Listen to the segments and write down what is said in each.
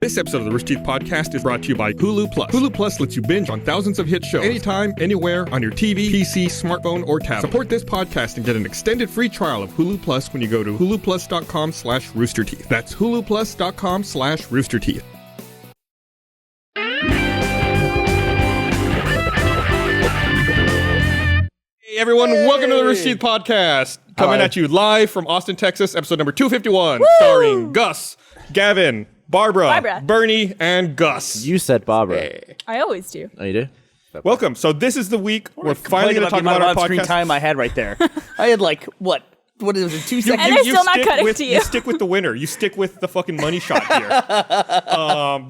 This episode of the Rooster Teeth Podcast is brought to you by Hulu Plus. Hulu Plus lets you binge on thousands of hit shows anytime, anywhere, on your TV, PC, smartphone, or tablet. Support this podcast and get an extended free trial of Hulu Plus when you go to huluplus.com/roosterteeth. That's huluplus.com/roosterteeth. Hey everyone, welcome to the Rooster Teeth Podcast. Coming at you live from Austin, Texas, episode number 251, starring Gus, Gavin, Barbara, Burnie, and Gus. You said Barbara. Hey. I always do. Oh, you do? Welcome. So this is the week we're finally going to talk about our on-screen podcast. time I had right there. I had like, what is it, 2 seconds? And they're still not cutting to you. You stick with the winner. You stick with the fucking money shot here.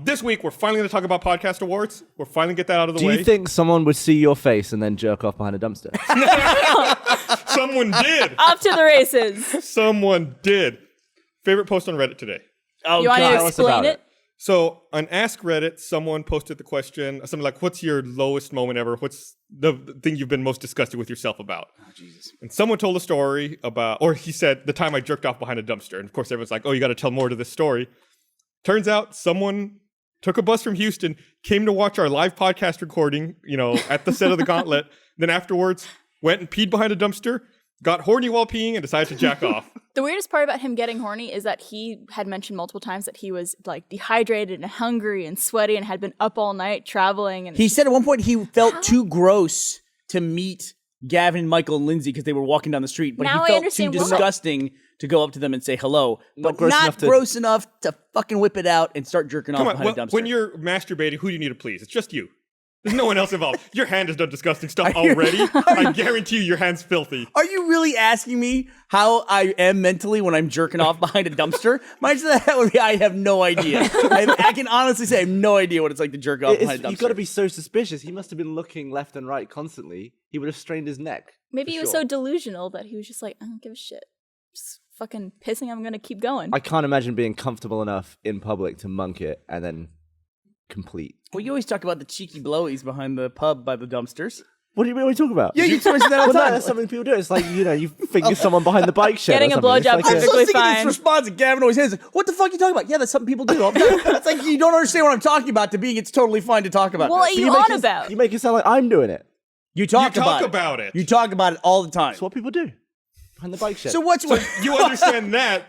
This week, we're finally going to talk about podcast awards. We're finally get that out of the way. Do you think someone would see your face and then jerk off behind a dumpster? Someone did. Off to the races. Someone did. Favorite post on Reddit today. Oh, You want God. to explain it? So on Ask Reddit, someone posted the question, something like, what's your lowest moment ever? What's the thing you've been most disgusted with yourself about? Oh, Jesus. And someone told a story about, or he said, the time I jerked off behind a dumpster. And of course, everyone's like, oh, you got to tell more to this story. Turns out someone took a bus from Houston, came to watch our live podcast recording, at the set of the Gauntlet. Then afterwards, went and peed behind a dumpster, got horny while peeing, and decided to jack off. The weirdest part about him getting horny is that he had mentioned multiple times that he was like dehydrated and hungry and sweaty and had been up all night traveling. And He said at one point he felt too gross to meet Gavin, Michael, and Lindsay because they were walking down the street. But Now I he felt too understand why. disgusting to go up to them and say hello. But not gross gross enough enough to fucking whip it out and start jerking off Come on, behind a dumpster. when you're masturbating, who do you need to please? It's just you. There's no one else involved. Your hand has done disgusting stuff already. I guarantee you your hand's filthy. Are you really asking me how I am mentally when I'm jerking off behind a dumpster? My answer to that would be I have no idea. I can honestly say I have no idea what it's like to jerk off behind a dumpster. You've got to be so suspicious. He must have been looking left and right constantly. He would have strained his neck. maybe he was so delusional that he was just like, I don't give a shit. Just fucking pissing, I'm going to keep going. I can't imagine being comfortable enough in public to monk it and then complete. Well, you always talk about the cheeky blowies behind the pub by the dumpsters. What are you talking about? Yeah, you mentioned that all the time. That's something people do. It's like, you finger someone behind the bike shed. Getting or a something. It's blowjob like I'm perfectly so sick of fine. this response that Gavin always has. What the fuck are you talking about? Yeah, that's something people do all the time. It's like you don't understand what I'm talking about to being it's totally fine to talk about. What are this. you on about? You make it sound like I'm doing it. You talk about it. You talk about it all the time. That's what people do. Behind the bike shed. So what's what? You understand that,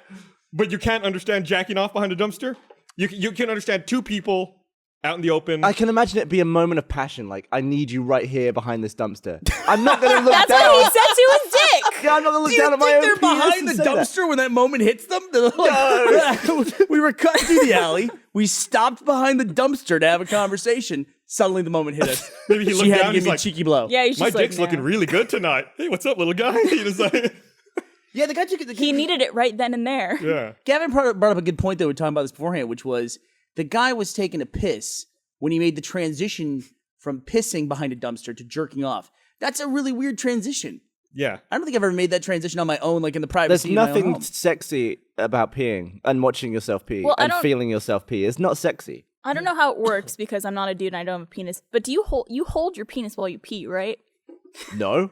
but you can't understand jacking off behind a dumpster? You can understand two people out in the open. I can imagine it be a moment of passion, like, I need you right here behind this dumpster. I'm not going to look That's down. what he said to his dick. Yeah, I'm not going to look Do you down at my think own they're penis behind and the say that. dumpster when that moment hits them? They're like, we were cutting through the alley. We stopped behind the dumpster to have a conversation. Suddenly the moment hit us. Maybe he She looked had down to and give he's me a like, cheeky blow. Yeah, he's my just dick's like, looking nah. really good tonight. Hey, what's up, little guy? He just like, Yeah, the guy took it. He needed it right then and there. yeah. Gavin brought up a good point that we were talking about this beforehand, which was the guy was taking a piss when he made the transition from pissing behind a dumpster to jerking off. That's a really weird transition. Yeah. I don't think I've ever made that transition on my own, like in the There's privacy of my own nothing home. sexy about peeing and watching yourself pee Well, I and don't- feeling yourself pee. It's not sexy. I don't know how it works because I'm not a dude and I don't have a penis. But do you hold your penis while you pee, right? No.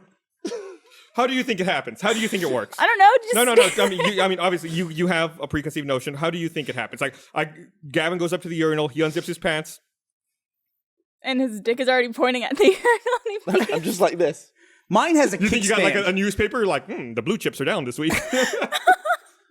How do you think it happens? How do you think it works? I don't know. Just No. I mean, obviously, you have a preconceived notion. How do you think it happens? Like, Gavin goes up to the urinal. He unzips his pants. And his dick is already pointing at the urinal. I'm just like this. Mine has a You think you got like kickstand. a newspaper? Like, the blue chips are down this week.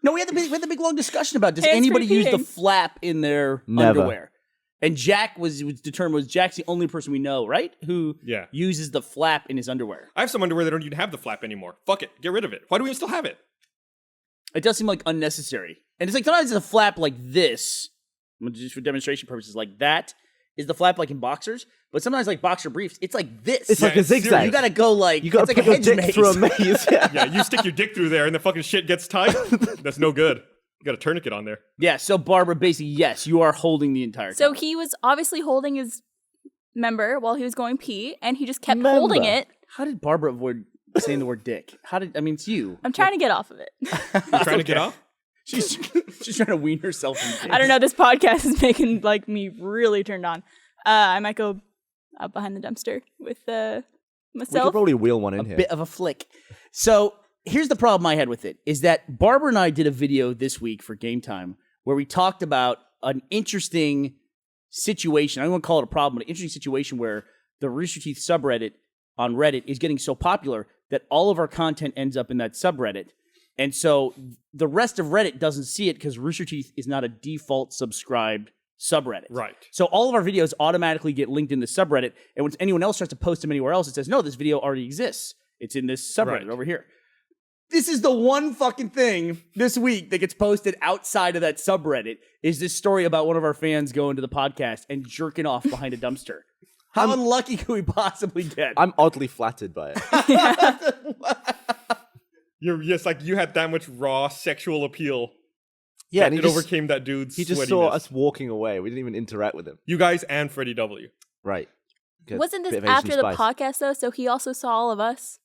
No, we had the big long discussion about does Hands-free anybody use the peeing. flap in their Never. underwear? And Jack was determined Jack's the only person we know, right? Who Yeah. uses the flap in his underwear. I have some underwear that don't even have the flap anymore. Fuck it. Get rid of it. Why do we even still have it? It does seem like unnecessary. And it's like sometimes it's a flap like this, just for demonstration purposes, like that is the flap like in boxers. But sometimes like boxer briefs, it's like this. It's like a zigzag. You gotta go like You got to it's put like your a hedge dick maze. through a maze. Yeah. Yeah, you stick your dick through there and the fucking shit gets tight. That's no good. You got a tourniquet on there. Yeah, so Barbara, basically, yes, you are holding the entire time. So he was obviously holding his member while he was going pee, and he just kept Member. holding it. How did Barbara avoid saying the word dick? It's you. I'm trying to get off of it. You trying to get off? She's trying to wean herself from dicks. I don't know. This podcast is making like me really turned on. I might go up behind the dumpster with We could myself. probably wheel one in A here. bit of a flick. So here's the problem I had with it, is that Barbara and I did a video this week for Game Time where we talked about an interesting situation. I don't want to call it a problem, but an interesting situation where the Rooster Teeth subreddit on Reddit is getting so popular that all of our content ends up in that subreddit. And so the rest of Reddit doesn't see it because Rooster Teeth is not a default subscribed subreddit. Right. So all of our videos automatically get linked in the subreddit. And when anyone else tries to post them anywhere else, it says, no, this video already exists. It's in this subreddit over here. This is the one fucking thing this week that gets posted outside of that subreddit is this story about one of our fans going to the podcast and jerking off behind a dumpster. How unlucky could we possibly get? I'm oddly flattered by it. You're just like you had that much raw sexual appeal. Yeah, and it overcame that dude's. He just saw us walking away. We didn't even interact with him. You guys and Freddie W. Right. Good. Wasn't this Bit of Asian after the spice. podcast though? So he also saw all of us.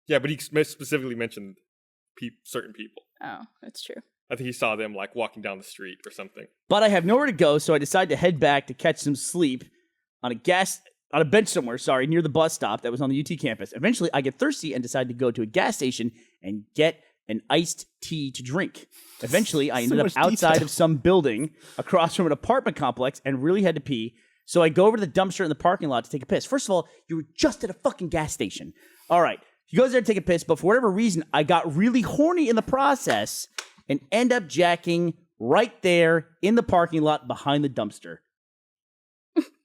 Yeah, but he specifically mentioned certain people. Oh, that's true. I think he saw them like walking down the street or something. But I have nowhere to go, so I decide to head back to catch some sleep on a bench somewhere, near the bus stop that was on the UT campus. Eventually, I get thirsty and decide to go to a gas station and get an iced tea to drink. Eventually, I ended up outside of some building across from an apartment complex and really had to pee. So I go over to the dumpster in the parking lot to take a piss. First of all, you were just at a fucking gas station. All right. He goes there to take a piss, but for whatever reason, I got really horny in the process and end up jacking right there in the parking lot behind the dumpster.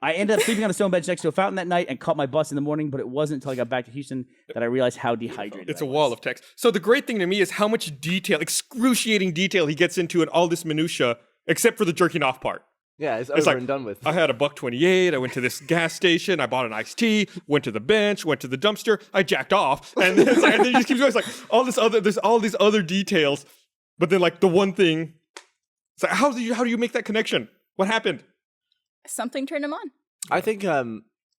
I ended up sleeping on a stone bench next to a fountain that night and caught my bus in the morning, but it wasn't until I got back to Houston that I realized how dehydrated It's I a was. wall of text. So the great thing to me is how much detail, excruciating detail he gets into in all this minutia, except for the jerking off part. Yeah, it's over like, and done with. I had $1.28. I went to this gas station. I bought an iced tea. Went to the bench. Went to the dumpster. I jacked off, and then, and then he just keeps going. It's like there's all these other details, but then like the one thing. It's like how do you make that connection? What happened? Something turned him on. I think for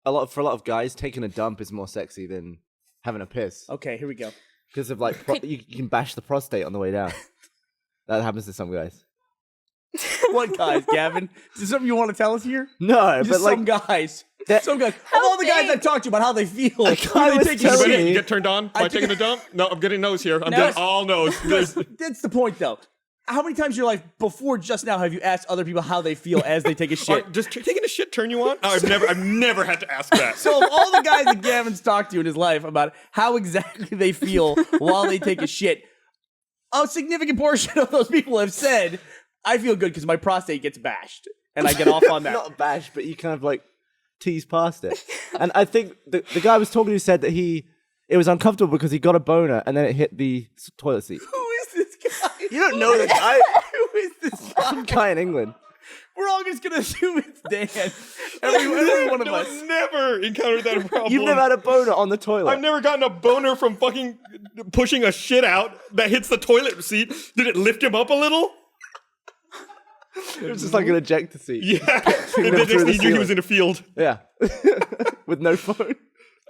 a lot of guys, taking a dump is more sexy than having a piss Okay, here we go. because of like you can bash the prostate on the way down. That happens to some guys. What guys, Gavin? Is there something you want to tell us here? No, Just but like some guys. that- Some guys. Of all the guys big? I've talked to about how they feel. guy when was they take a telling shit. me- You get turned on by taking a dump? No, I'm getting nose here. I'm Nose. getting all nose. There's- That's the point, though. How many times in your life before just now have you asked other people how they feel as they take a shit? Does taking a shit turn you on? No, I've never had to ask that. So of all the guys that Gavin's talked to in his life about how exactly they feel while they take a shit, a significant portion of those people have said, I feel good because my prostate gets bashed. And I get off on that. not bash, but you kind of like tease past it. And I think the guy I was talking to said that it was uncomfortable because he got a boner and then it hit the toilet seat. Who is this guy? You don't know the guy. Who is this guy? Some guy in England. We're all just going to assume it's Dan. Every one of No, us. I've never encountered that problem. You've never had a boner on the toilet. I've never gotten a boner from fucking pushing a shit out that hits the toilet seat. Did it lift him up a little? It was just like an ejector seat. Yeah. And him then through next thing the you knew, he ceiling. was in a field. Yeah. With no phone.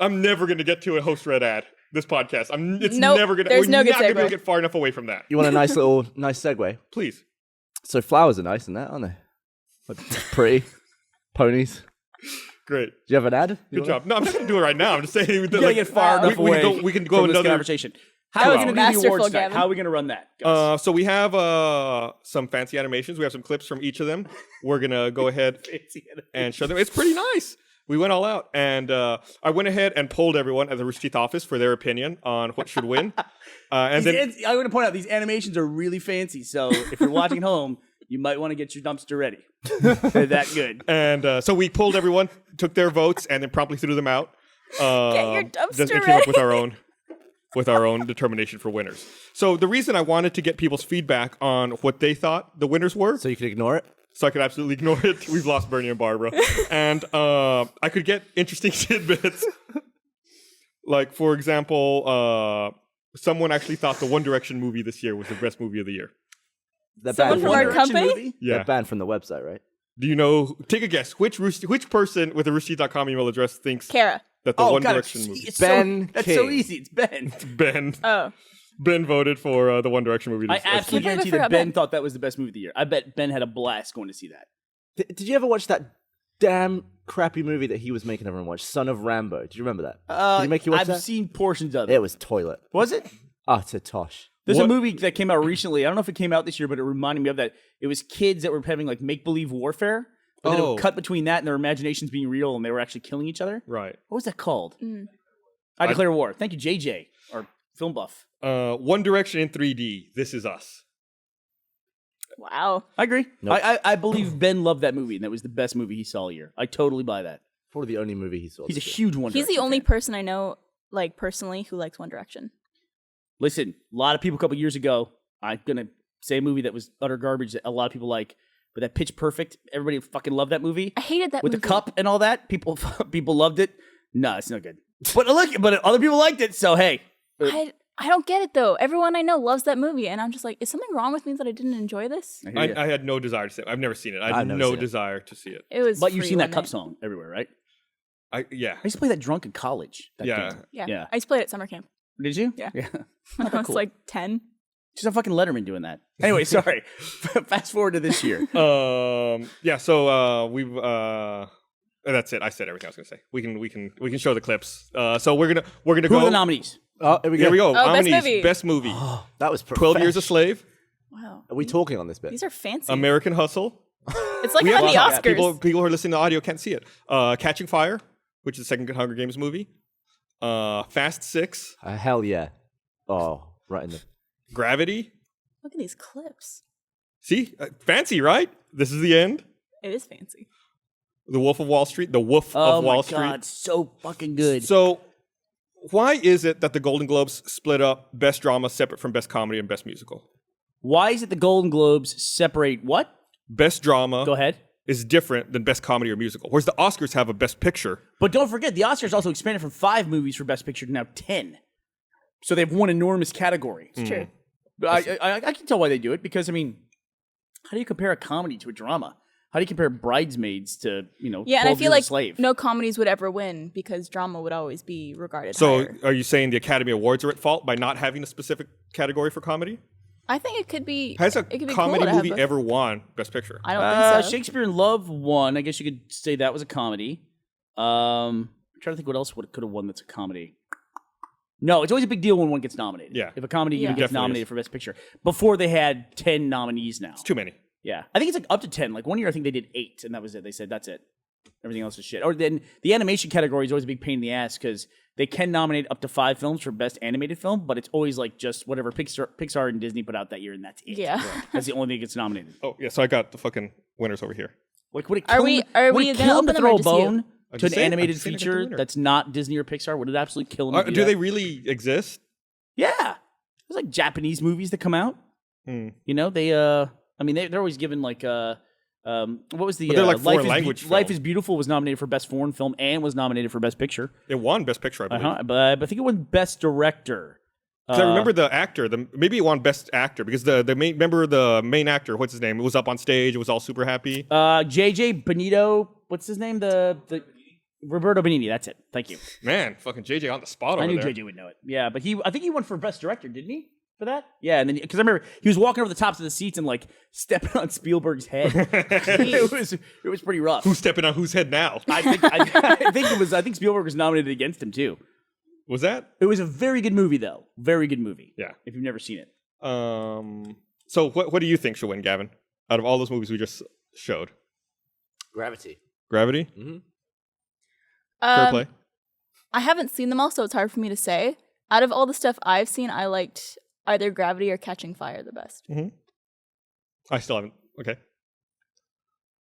I'm never going to get to a host red ad. This podcast. It's Nope, never going to. there's We're no good not going to segue. get far enough away from that. You want a nice segue? Please. So flowers are nice and that, aren't they? Like, pretty. Ponies. Great. Do you have an ad? Good job. No, I'm just going to do it right now. I'm just saying. You gotta get far enough we away. We can go from this another. conversation. How are we gonna do the Masterful, awards tonight? Gavin. How are we gonna run that? guys? So we have some fancy animations. We have some clips from each of them. We're going to go ahead and show them. It's pretty nice. We went all out, and I went ahead and polled everyone at the Rooster Teeth office for their opinion on what should win. And then I want to point out these animations are really fancy. So if you're watching at home, you might want to get your dumpster ready. They're that good. And so we polled everyone, took their votes, and then promptly threw them out. Get your dumpster Just came up with our own determination for winners. So the reason I wanted to get people's feedback on what they thought the winners were, So you can ignore it? so I could absolutely ignore it. We've lost Burnie and Barbara, and I could get interesting tidbits. Like for example, someone actually thought the One Direction movie this year was the best movie of the year. They're Someone banned from our Direction company? movie? Yeah. They're banned from the website, right? Do you know? Take a guess. Which person with a roosterteeth.com email address thinks Kara. that the Oh One God, Direction movie? it's Ben that's King. so easy. It's Ben. Ben. Oh. Ben voted for the One Direction movie. I this- absolutely Can't believe I guarantee that forgot Ben Ben. thought that was the best movie of the year. I bet Ben had a blast going to see that. Did you ever watch that damn crappy movie that he was making everyone watch? Son of Rambo. Do you remember that? Did he make you watch I've that? seen portions of it. It was toilet. Was it? Utter tosh. There's a movie that came out recently. I don't know if it came out this year, but it reminded me of that. It was kids that were having like make-believe warfare. But then it would cut between that and their imaginations being real, and they were actually killing each other. Right. What was that called? I Declare War. Thank you, JJ, our film buff. One Direction in 3D. This Is Us. Wow. I agree. Nope. I believe Ben loved that movie, and that was the best movie he saw all year. I totally buy that. Probably the only movie he saw. He's a this year. huge One He's the Direction only fan. person I know, like personally, who likes One Direction. Listen, a lot of people a couple years ago, I'm going to say a movie that was utter garbage that a lot of people like, but that Pitch Perfect, everybody fucking loved that movie. I hated that With movie. the cup and all that, people loved it. No, it's not good. But look, but other people liked it, so hey. I don't get it though. Everyone I know loves that movie, and I'm just like, is something wrong with me that I didn't enjoy this? I had no desire to see it. I've never seen it. I I've had never no seen it. desire to see it. It was. But you've free seen that one cup night. song everywhere, right? Yeah. I used to play that drunk in college. That Yeah. game. Yeah. Yeah. I used to play it at summer camp Did you? Yeah. Yeah. when I was cool. like 10. Just a fucking Letterman doing that. Anyway, sorry. Fast forward to this year. Yeah. So we've. That's it. I said everything I was gonna say. We can show the clips. So we're gonna Who go. are the nominees? Oh, here we go. Here we go. Oh, best Nominees. movie. Best movie. That was 12 Years a profesh. Slave. Wow. Are we talking on this bit? These are fancy. American Hustle. It's like We I'm at the have- Oscars. People who are listening to audio can't see it. Catching Fire, which is the second Hunger Games movie. Fast 6. Hell yeah. Oh, right in the. Gravity. Look at these clips. See? Fancy, right? This is the end. It is fancy. The Wolf of Wall Street. The Wolf Oh of my Wall Street. God, so fucking good. So, why is it that the Golden Globes split up Best Drama separate from Best Comedy and Best Musical? Why is it the Golden Globes separate what? Best Drama Go ahead. is different than Best Comedy or Musical, whereas the Oscars have a Best Picture. But don't forget, the Oscars also expanded from 5 movies for Best Picture to now 10. So they have one enormous category. It's true. But I can tell why they do it, because, I mean, how do you compare a comedy to a drama? How do you compare Bridesmaids to, Yeah, and 12 I feel Years a like Slave? no comedies would ever win because drama would always be regarded So, higher. are you saying the Academy Awards are at fault by not having a specific category for comedy? I think it could be. Has a it could be comedy cool to have movie both. ever won Best Picture? I don't think so. Shakespeare in Love won. I guess you could say that was a comedy. I'm trying to think what else could have won that's a comedy. No, it's always a big deal when one gets nominated. Yeah. If a comedy even Yeah. gets Definitely nominated is. for Best Picture. Before they had 10 nominees now. It's too many. Yeah. I think it's like up to 10. Like one year I think they did 8 and that was it. They said that's it. Everything else is shit. Or then the animation category is always a big pain in the ass because they can nominate up to 5 films for Best Animated Film, but it's always like just whatever Pixar and Disney put out that year and that's it. Yeah. That's the only thing that gets nominated. Oh, yeah, so I got the fucking winners over here. Like would it Are kill we- them- are would we it gonna kill them open to them or throw a just you? bone I'm to an just saying, animated I'm just saying I got the feature winner. that's not Disney or Pixar? Would it absolutely kill them? to Do that? they really exist? Yeah. There's like Japanese movies that come out. Hmm. You know, they're always given like what was the But they're like Life foreign is language Life film. is Beautiful was nominated for Best Foreign Film and was nominated for Best Picture. It won Best Picture, I believe. But I think it won Best Director. 'Cause I remember the actor. Maybe it won Best Actor because the main actor. What's his name? It was up on stage. It was all super happy. JJ Benito. What's his name? The Roberto Benigni. That's it. Thank you. Man, fucking JJ on the spot over I knew there. JJ would know it. Yeah, but I think he won for Best Director, didn't he? For that? Yeah, and then because I remember he was walking over the tops of the seats and like stepping on Spielberg's head. it was pretty rough. Who's stepping on whose head now? I think Spielberg was nominated against him too. Was that? It was a very good movie though. Very good movie. Yeah. If you've never seen it. So what do you think should win, Gavin? Out of all those movies we just showed, Gravity. Gravity, Mm-hmm. Fair Play. I haven't seen them all, so it's hard for me to say. Out of all the stuff I've seen, I liked either Gravity or Catching Fire the best. I still haven't. Okay,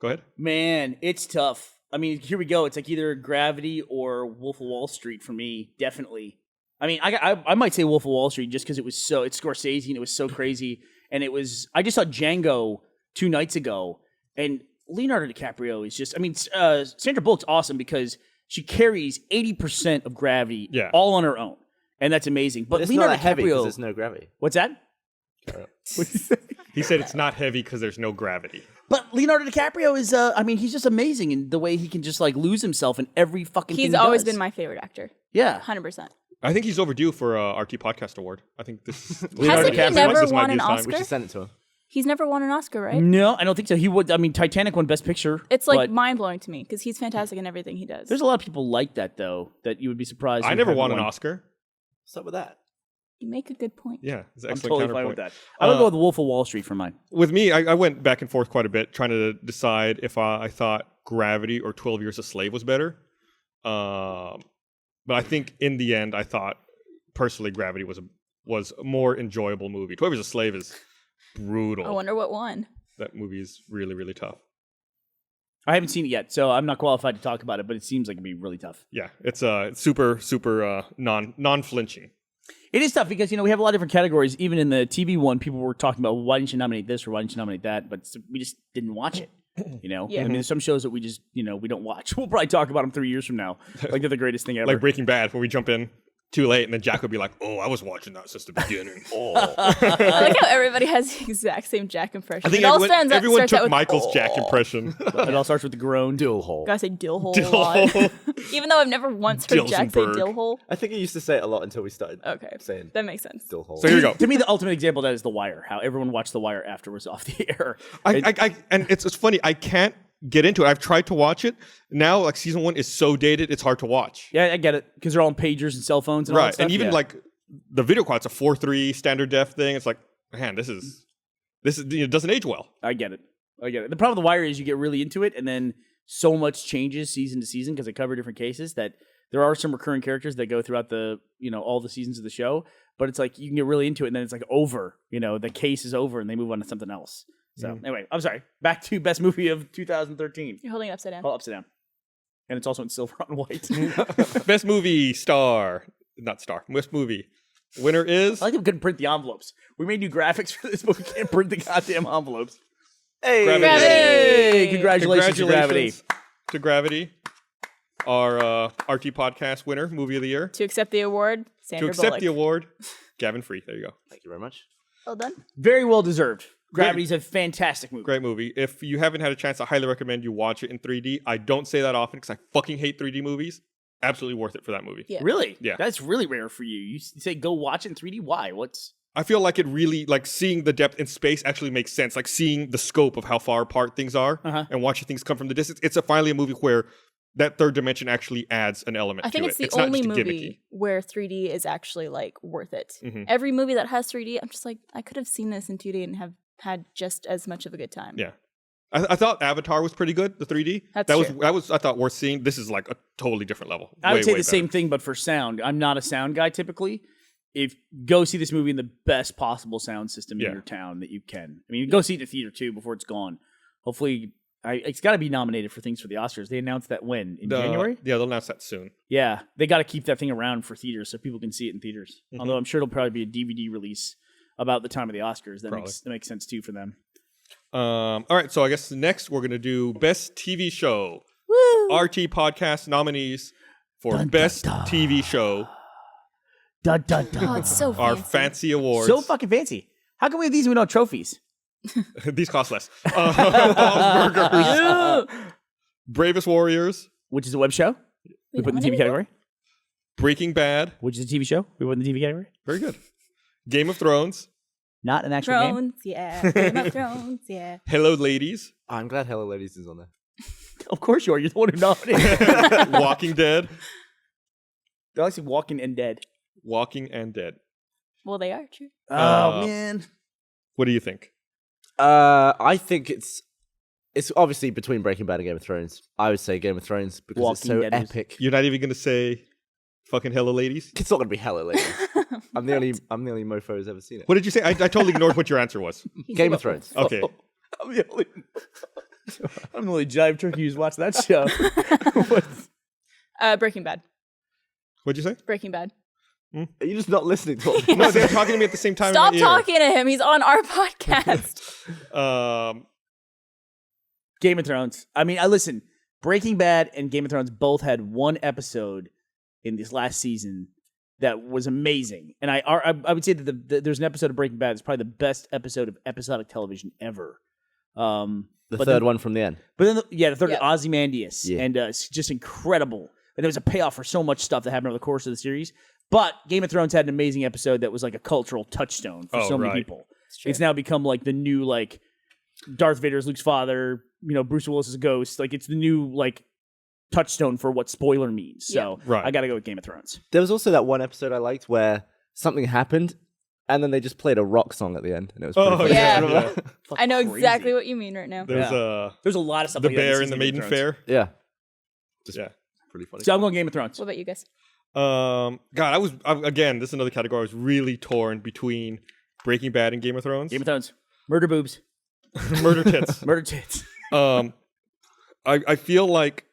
go ahead. Man, it's tough. I mean, here we go. It's like either Gravity or Wolf of Wall Street for me, definitely. I mean, I might say Wolf of Wall Street just because it's Scorsese and it was so crazy. And I just saw Django 2 nights ago, and Leonardo DiCaprio is just, I mean, Sandra Bullock's awesome because she carries 80% of Gravity all on her own. And that's amazing. But it's Leonardo not heavy DiCaprio, because there's no gravity. what's that? He said it's not heavy because there's no gravity. But Leonardo DiCaprio is, he's just amazing in the way he can just like lose himself in every fucking thing He's he always does. been my favorite actor. Yeah. 100%. I think he's overdue for a RT Podcast Award. I think this. Hasn't he never this might won be an his time. Oscar? We should send it to him. He's never won an Oscar, right? No, I don't think so. He would. I mean, Titanic won Best Picture. It's like but mind blowing to me because he's fantastic in everything he does. there's a lot of people like that though. That you would be surprised. I who never haven't won an Oscar. What's up with that? You make a good point. Yeah, it's an I'm excellent totally fine counterpoint. with that. I'm gonna go with the Wolf of Wall Street for mine. With me, I went back and forth quite a bit trying to decide if I thought Gravity or 12 Years a Slave was better. But I think in the end, I thought personally Gravity was a more enjoyable movie. 12 Years a Slave is brutal. I wonder what won. That movie is really, really tough. I haven't seen it yet, so I'm not qualified to talk about it, but it seems like it'd be really tough. Yeah, it's super non-flinching. It is tough because, we have a lot of different categories. Even in the TV one, people were talking about, why didn't you nominate this or why didn't you nominate that? But we just didn't watch it, Yeah. I mean, there's some shows that we just, we don't watch. We'll probably talk about them 3 years from now. Like they're the greatest thing ever. Like Breaking Bad, where we jump in too late, and then Jack would be like, "Oh, I was watching that since the beginning." Oh. I like how everybody has the exact same Jack impression. I think It all everyone starts out took with, Michael's "Oh." Jack impression. It all starts with the groan. Dill hole. Gotta say dill hole a lot. Even though I've never once heard Jack say Dilsenberg. dill hole. I think he used to say it a lot until we started Okay, saying that makes sense. dill hole. So here you go. To me, the ultimate example of that is The Wire. How everyone watched The Wire after it was off the air. And it's funny. I can't get into it. I've tried to watch it. Now, like season 1 is so dated, it's hard to watch. Yeah, I get it because they're all on pagers and cell phones and all that Right, stuff. and even Yeah. like the video quality's a 4:3 standard def thing. It's like, man, this is it doesn't age well. I get it. The problem with The Wire is you get really into it, and then so much changes season to season because they cover different cases that there are some recurring characters that go throughout the all the seasons of the show. But it's like you can get really into it, and then it's like over. The case is over, and they move on to something else. So anyway, I'm sorry. Back to best movie of 2013. You're holding it upside down. Hold upside down, and it's also in silver on white. Best movie best movie winner is I like that we couldn't print the envelopes. We made new graphics for this, but we can't print the goddamn envelopes. Hey, Gravity. Hey, congratulations to Gravity. to Gravity, our RT podcast winner, movie of the year. To accept the award, Sandra To accept Bullock. the award, Gavin Free. There you go. Thank you very much. Well done. Very well deserved. Gravity's a fantastic movie. Great movie. If you haven't had a chance, I highly recommend you watch it in 3D. I don't say that often because I fucking hate 3D movies. Absolutely worth it for that movie. Yeah. Really? Yeah. That's really rare for you. You say go watch it in 3D. Why? I feel like it really, like seeing the depth in space actually makes sense. Like seeing the scope of how far apart things are and watching things come from the distance. It's finally a movie where that third dimension actually adds an element to it. I think it's the not only just movie gimmicky. where 3D is actually like worth it. Mhm. Every movie that has 3D, I'm just like, I could have seen this in 2D and have had just as much of a good time. Yeah. I thought Avatar was pretty good, the 3D. That's that true. was I thought worth seeing. This is like a totally different level. I would say way the same thing, but for sound. I'm not a sound guy typically. Go see this movie in the best possible sound system in your town that you can. I mean, go see it in the theater too before it's gone. Hopefully, it's got to be nominated for things for the Oscars. They announced that when? In January? Yeah, they'll announce that soon. Yeah, they got to keep that thing around for theaters so people can see it in theaters. Although I'm sure it'll probably be a DVD release about the time of the Oscars. That makes sense too for them. All right, so I guess next we're gonna do best TV show. Woo! RT podcast nominees for best TV show Dun, dun, dun. Oh, it's so fancy. are fancy awards. So fucking fancy. How come we have these and we don't have trophies? These cost less. Bob's Burgers, Bravest Warriors, Which is a web show. We put in the TV nominated category. Breaking Bad. Which is a TV show. We put in the TV category. Very good. Game of Thrones. Not an actual game. Thrones, yeah. Game of Thrones, yeah. Hello Ladies. I'm glad Hello Ladies is on there. Of course you are. You're the one who nominated. Walking Dead. They're actually Walking and Dead. Walking and Dead. Well, they are true. Oh, man. What do you think? I think it's obviously between Breaking Bad and Game of Thrones. I would say Game of Thrones because Walking it's so Dead was- epic. You're not even gonna say fucking Hello Ladies? It's not going to be Hello Ladies. I'm the only mofo who's ever seen it. What did you say? I totally ignored what your answer was. Game of Thrones. Okay. I'm the only jive turkey who's watched that show. Breaking Bad. What'd you say? Breaking Bad. Are you just not listening to what No, they were talking to me at the same time. Stop in my ear. talking to him. He's on our podcast. Game of Thrones. I mean, listen. Breaking Bad and Game of Thrones both had one episode in this last season that was amazing, and I would say that there's an episode of Breaking Bad that's probably the best episode of episodic television ever. the third one from the end. But then, the third Yeah. Ozymandias, Yeah. and it's just incredible. And there was a payoff for so much stuff that happened over the course of the series. But Game of Thrones had an amazing episode that was like a cultural touchstone for so many right. people. It's now become like the new like Darth Vader's Luke's father. Bruce Willis is a ghost. Like it's the new like touchstone for what spoiler means. So Right. I got to go with Game of Thrones. There was also that one episode I liked where something happened, and then they just played a rock song at the end, and it was Oh, pretty funny. yeah. yeah. I know Crazy. exactly what you mean right now. There's There's a lot of stuff the like that in bear in the season of Game maiden of Thrones. fair. Yeah. Yeah. Pretty funny. So I'm going Game of Thrones. What about you guys? God, again, this is another category I was really torn between Breaking Bad and Game of Thrones. Game of Thrones. Murder boobs. Murder tits. Murder tits. I feel like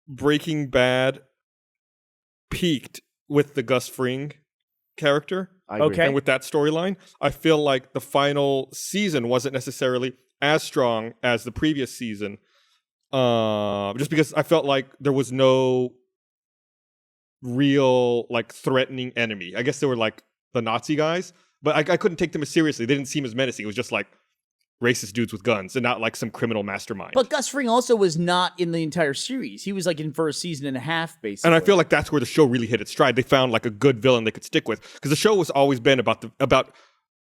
Breaking Bad peaked with the Gus Fring character. I agree. Okay. And with that storyline, I feel like the final season wasn't necessarily as strong as the previous season. Just because I felt like there was no real like threatening enemy. I guess they were like the Nazi guys, but I couldn't take them as seriously. They didn't seem as menacing. It was just like racist dudes with guns and not like some criminal mastermind. But Gus Fring also was not in the entire series. He was like in for a season and a half, basically. And I feel like that's where the show really hit its stride. They found like a good villain they could stick with, because the show has always been about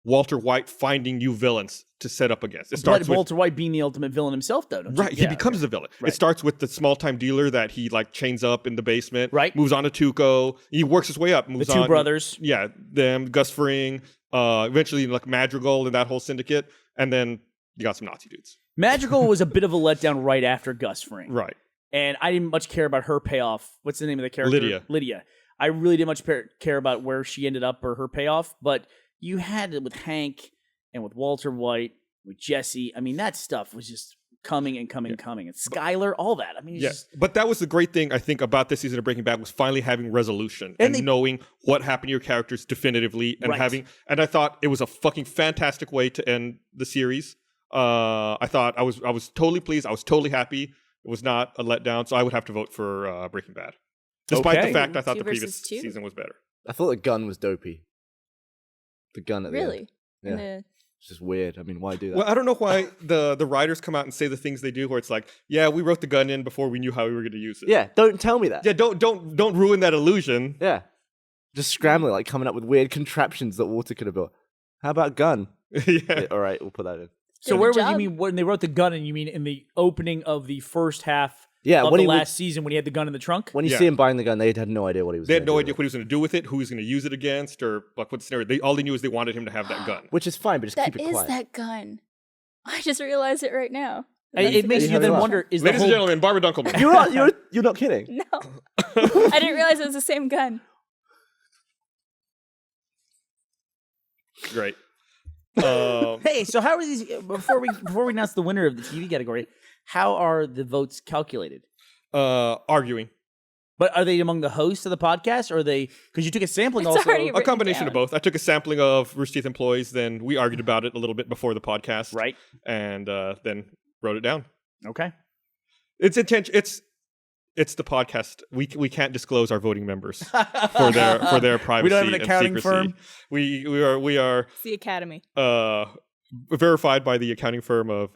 Walter White finding new villains to set up against. It starts But with Walter White being the ultimate villain himself, though. Don't you? right. He Yeah, becomes the villain. Right. It starts with the small time dealer that he like chains up in the basement. Right. Moves on to Tuco. He works his way up. the Moves two on. brothers. Yeah, them, Gus Fring. Eventually like Madrigal and that whole syndicate, and then you got some Nazi dudes. Madrigal was a bit of a letdown right after Gus Fring. Right. And I didn't much care about her payoff. What's the name of the character? Lydia. I really didn't much care about where she ended up or her payoff, but you had it with Hank and with Walter White, with Jesse. I mean, that stuff was just coming and coming and coming. And Skylar, all that. I mean, it's just... But that was the great thing, I think, about this season of Breaking Bad was finally having resolution and knowing what happened to your characters definitively and Right. and I thought it was a fucking fantastic way to end the series. I thought I was totally pleased. I was totally happy. It was not a letdown, so I would have to vote for Breaking Bad. Despite Okay. the fact I thought 2 the previous versus 2? season was better. I thought the gun was dopey. The gun at the end. Really? Yeah. In the- It's just weird. I mean, why do that? Well, I don't know why the writers come out and say the things they do, where it's like, yeah, we wrote the gun in before we knew how we were going to use it. Yeah, don't tell me that. Yeah, don't ruin that illusion. Yeah. Just scrambling, like coming up with weird contraptions that Walter could have built. How about gun? Yeah. Yeah, all right, we'll put that in. So Good where would you job. mean when they wrote the gun in? You mean in the opening of the first half Yeah, of when the he was- last season when he had the gun in the trunk? When you Yeah. see him buying the gun, they had no idea what he was They had gonna no do idea with what he was going to do with it, who he was going to use it against, or like what the scenario. All they knew is they wanted him to have that gun. it. Which is fine, but just That keep it is quiet. that gun. I just realized it right now. It makes You you have then it up. wonder: is the Ladies and whole gentlemen, Barbara Dunkelman. You're not kidding. No. I didn't realize it was the same gun. Great. Hey, so how are these? Before we announce the winner of the TV category, how are the votes calculated? Arguing. But are they among the hosts of the podcast, or are they? Because you took a sampling It's also. already A written combination down. of both. I took a sampling of Rooster Teeth employees, then we argued about it a little bit before the podcast, Right. and then wrote it down. Okay. It's intention. It's the podcast. We can't disclose our voting members for their privacy. We don't have an and accounting secrecy. firm? We are It's the Academy. verified by the accounting firm of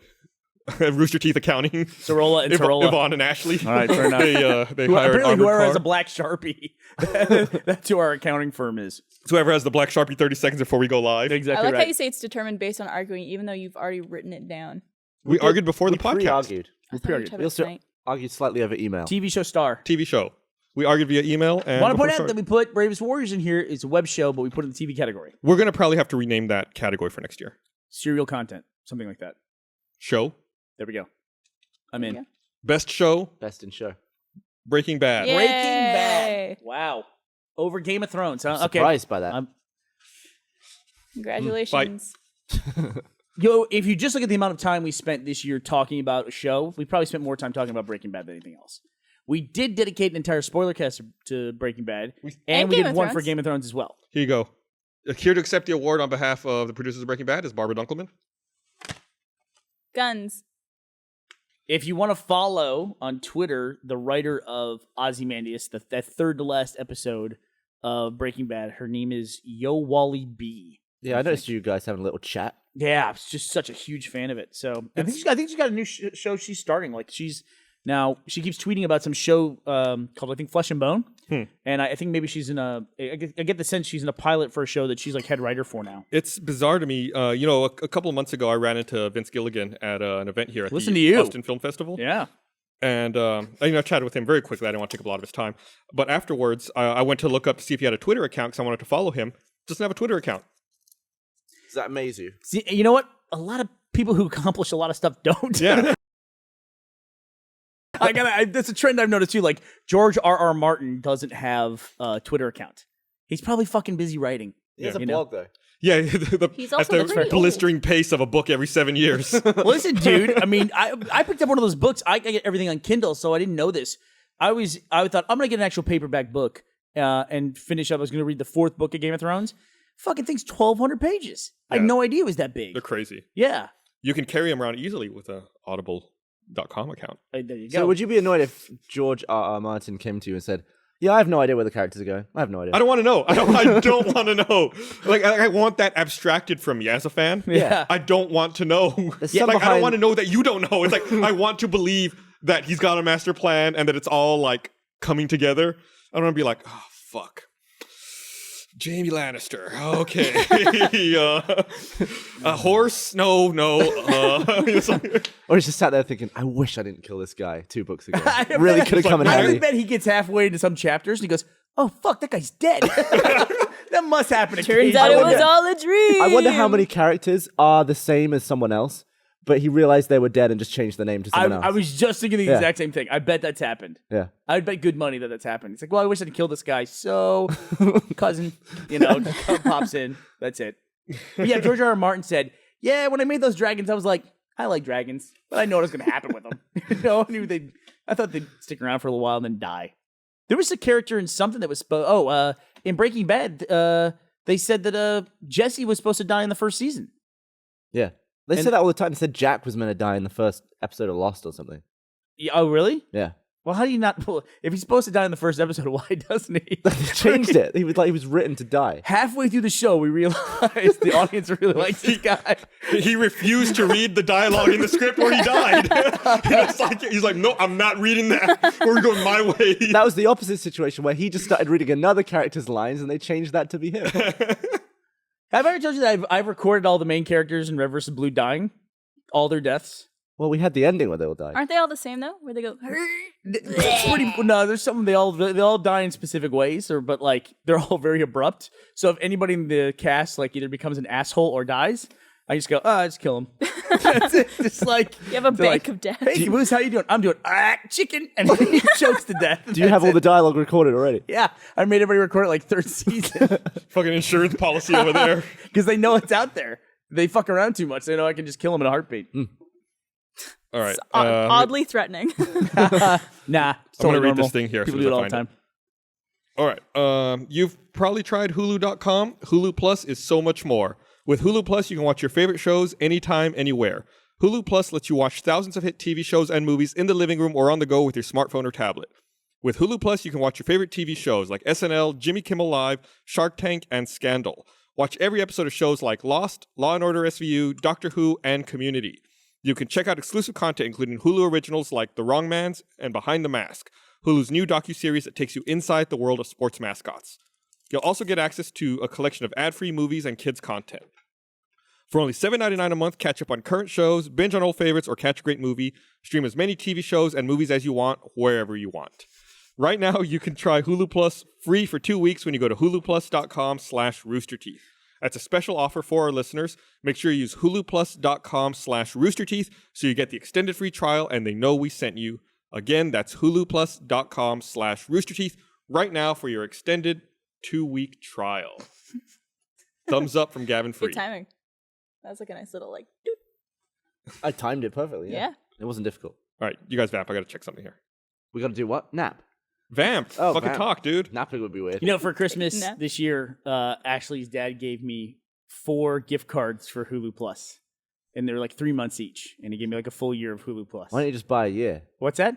Rooster Teeth Accounting. Sorola and Sorola. Yvonne and Ashley. All right, fair enough. They Who- hired apparently, Armored whoever has Car. a black Sharpie, that's who our accounting firm is. So whoever has the black Sharpie 30 seconds before we go live. I Exactly like right. how you say it's determined based on arguing, even though you've already written it down. We argued before We the podcast. pre-argued. I thought we were pre-argued. talking We about also tonight. argued slightly over email. TV show star. TV show. We argued via email. And Want to before point out start- that we put Bravest Warriors in here. It's a web show, but we put it in the TV category. we're going to probably have to rename that category for next year. Serial content, something like that. Show. There we go. I'm There in. you go. Best show. Best in show. Breaking Bad. Yeah. Breaking Yay. Bad. Wow. Over Game of Thrones. Huh? Okay. Surprised by that. Congratulations. Yo, if you just look at the amount of time we spent this year talking about a show, we probably spent more time talking about Breaking Bad than anything else. We did dedicate an entire spoiler cast to Breaking Bad, and And we Game did of one for Thrones. Game of Thrones as well. Here you go. Here to accept the award on behalf of the producers of Breaking Bad is Barbara Dunkelman. Guns. If you want to follow on Twitter the writer of Ozymandias, that third to last episode of Breaking Bad, her name is Yo Wally B. Yeah, I noticed you guys having a little chat. Yeah, I'm just such a huge fan of it. So I think she's got a new show she's starting. Like she keeps tweeting about some show called I think Flesh and Bone, and I think maybe she's in I get the sense she's in a pilot for a show that she's like head writer for now. It's bizarre to me. A couple of months ago, I ran into Vince Gilligan at an event here at Listen the to you. Austin Film Festival. Yeah, And I chatted with him very quickly. I didn't want to take up a lot of his time. But afterwards, I went to look up to see if he had a Twitter account because I wanted to follow him. Doesn't have a Twitter account. Does that amaze you? See, you know what? A lot of people who accomplish a lot of stuff don't. Yeah. That's a trend I've noticed too. Like George R.R. Martin doesn't have a Twitter account. He's probably fucking busy writing. He has a You know? blog though. Yeah, He's at also the pretty blistering pace of a book every 7 years. Listen, dude. I mean, I picked up one of those books. I get everything on Kindle, so I didn't know this. I thought I'm gonna get an actual paperback book and finish up. I was gonna read the 4th book of Game of Thrones. Fucking thing's 1,200 pages. I had no idea it was that big. They're crazy. Yeah. You can carry them around easily with a Audible.com account. There you go. So would you be annoyed if George R.R. Martin came to you and said, "Yeah, I have no idea where the characters are going. I have no idea." I don't want to know. I don't want to know. Like I want that abstracted from you as a fan. Yeah. I don't want to know. There's Yeah, some like I don't behind- want to know that you don't know. It's like I want to believe that he's got a master plan and that it's all like coming together. I don't want to be like, oh fuck. Jamie Lannister. Okay. A horse? No. It's like- Or he's just sat there thinking, "I wish I didn't kill this guy 2 books ago. I Really bet- could have come in I handy." bet he gets halfway into some chapters and he goes, "Oh fuck, that guy's dead." That must happen. Turns out it was all a dream. I wonder how many characters are the same as someone else, but he realized they were dead and just changed the name to someone else. I was just thinking the Yeah. exact same thing. I bet that's happened. Yeah. I'd bet good money that that's happened. It's like, well, I wish I didn't kill this guy. So, cousin, pops in. That's it. But yeah, George R.R. Martin said, yeah, when I made those dragons, I was like, I like dragons, but I know what was going to happen with them. I thought they'd stick around for a little while and then die. There was a character in something that was in Breaking Bad, they said that Jesse was supposed to die in the first season. Yeah. They said that all the time. They said Jack was meant to die in the first episode of Lost or something. Yeah, oh, really? Yeah. Well, how do you not? Well, if he's supposed to die in the first episode, why doesn't he? They changed it. He was written to die. Halfway through the show, we realized the audience really likes this guy. He refused to read the dialogue in the script where he died. He's like, no, I'm not reading that. We're going my way. That was the opposite situation where he just started reading another character's lines and they changed that to be him. Have I ever told you that I've recorded all the main characters in Red vs. Blue dying? All their deaths? Well, we had the ending where they all died. Aren't they all the same though? Where they go? No, there's something they all die in specific ways, but like they're all very abrupt. So if anybody in the cast like either becomes an asshole or dies, I just go, I just kill him. That's it. Just like You have a bank like, of death. Hey, Moose, how you doing? I'm doing chicken, and he chokes to death. Do you have all the dialogue recorded already? Yeah, I made everybody record it like third season Fucking insurance policy over there. because they know it's out there. They fuck around too much. They know I can just kill them in a heartbeat. All right. Oddly threatening. Nah, it's I'm gonna totally read normal. this thing here as People soon do as it I all the find time. All right. You've probably tried Hulu.com. Hulu Plus is so much more. With Hulu Plus, you can watch your favorite shows anytime, anywhere. Hulu Plus lets you watch thousands of hit TV shows and movies in the living room or on the go with your smartphone or tablet. With Hulu Plus, you can watch your favorite TV shows like SNL, Jimmy Kimmel Live, Shark Tank, and Scandal. Watch every episode of shows like Lost, Law & Order SVU, Doctor Who, and Community. You can check out exclusive content including Hulu originals like The Wrong Mans and Behind the Mask, Hulu's new docuseries that takes you inside the world of sports mascots. You'll also get access to a collection of ad-free movies and kids content. For only $7.99 a month, catch up on current shows, binge on old favorites, or catch a great movie. Stream as many TV shows and movies as you want, wherever you want. Right now, you can try Hulu Plus free for 2 weeks when you go to huluplus.com/roosterteeth. That's a special offer for our listeners. Make sure you use huluplus.com/roosterteeth so you get the extended free trial and they know we sent you. Again, that's huluplus.com/roosterteeth right now for your extended 2-week trial. Thumbs up from Gavin Free. Good timing. That was like a nice little like. Doot. I timed it perfectly. Yeah. It wasn't difficult. All right, you guys vamp. I got to check something here. We got to do what? Nap. Vamp. Oh, Fucking vamp. talk, dude. Napping would be weird. You know, for Christmas No. this year, Ashley's dad gave me 4 gift cards for Hulu Plus, and they were like 3 months each, and he gave me like a full year of Hulu Plus. Why don't you just buy a year? What's that?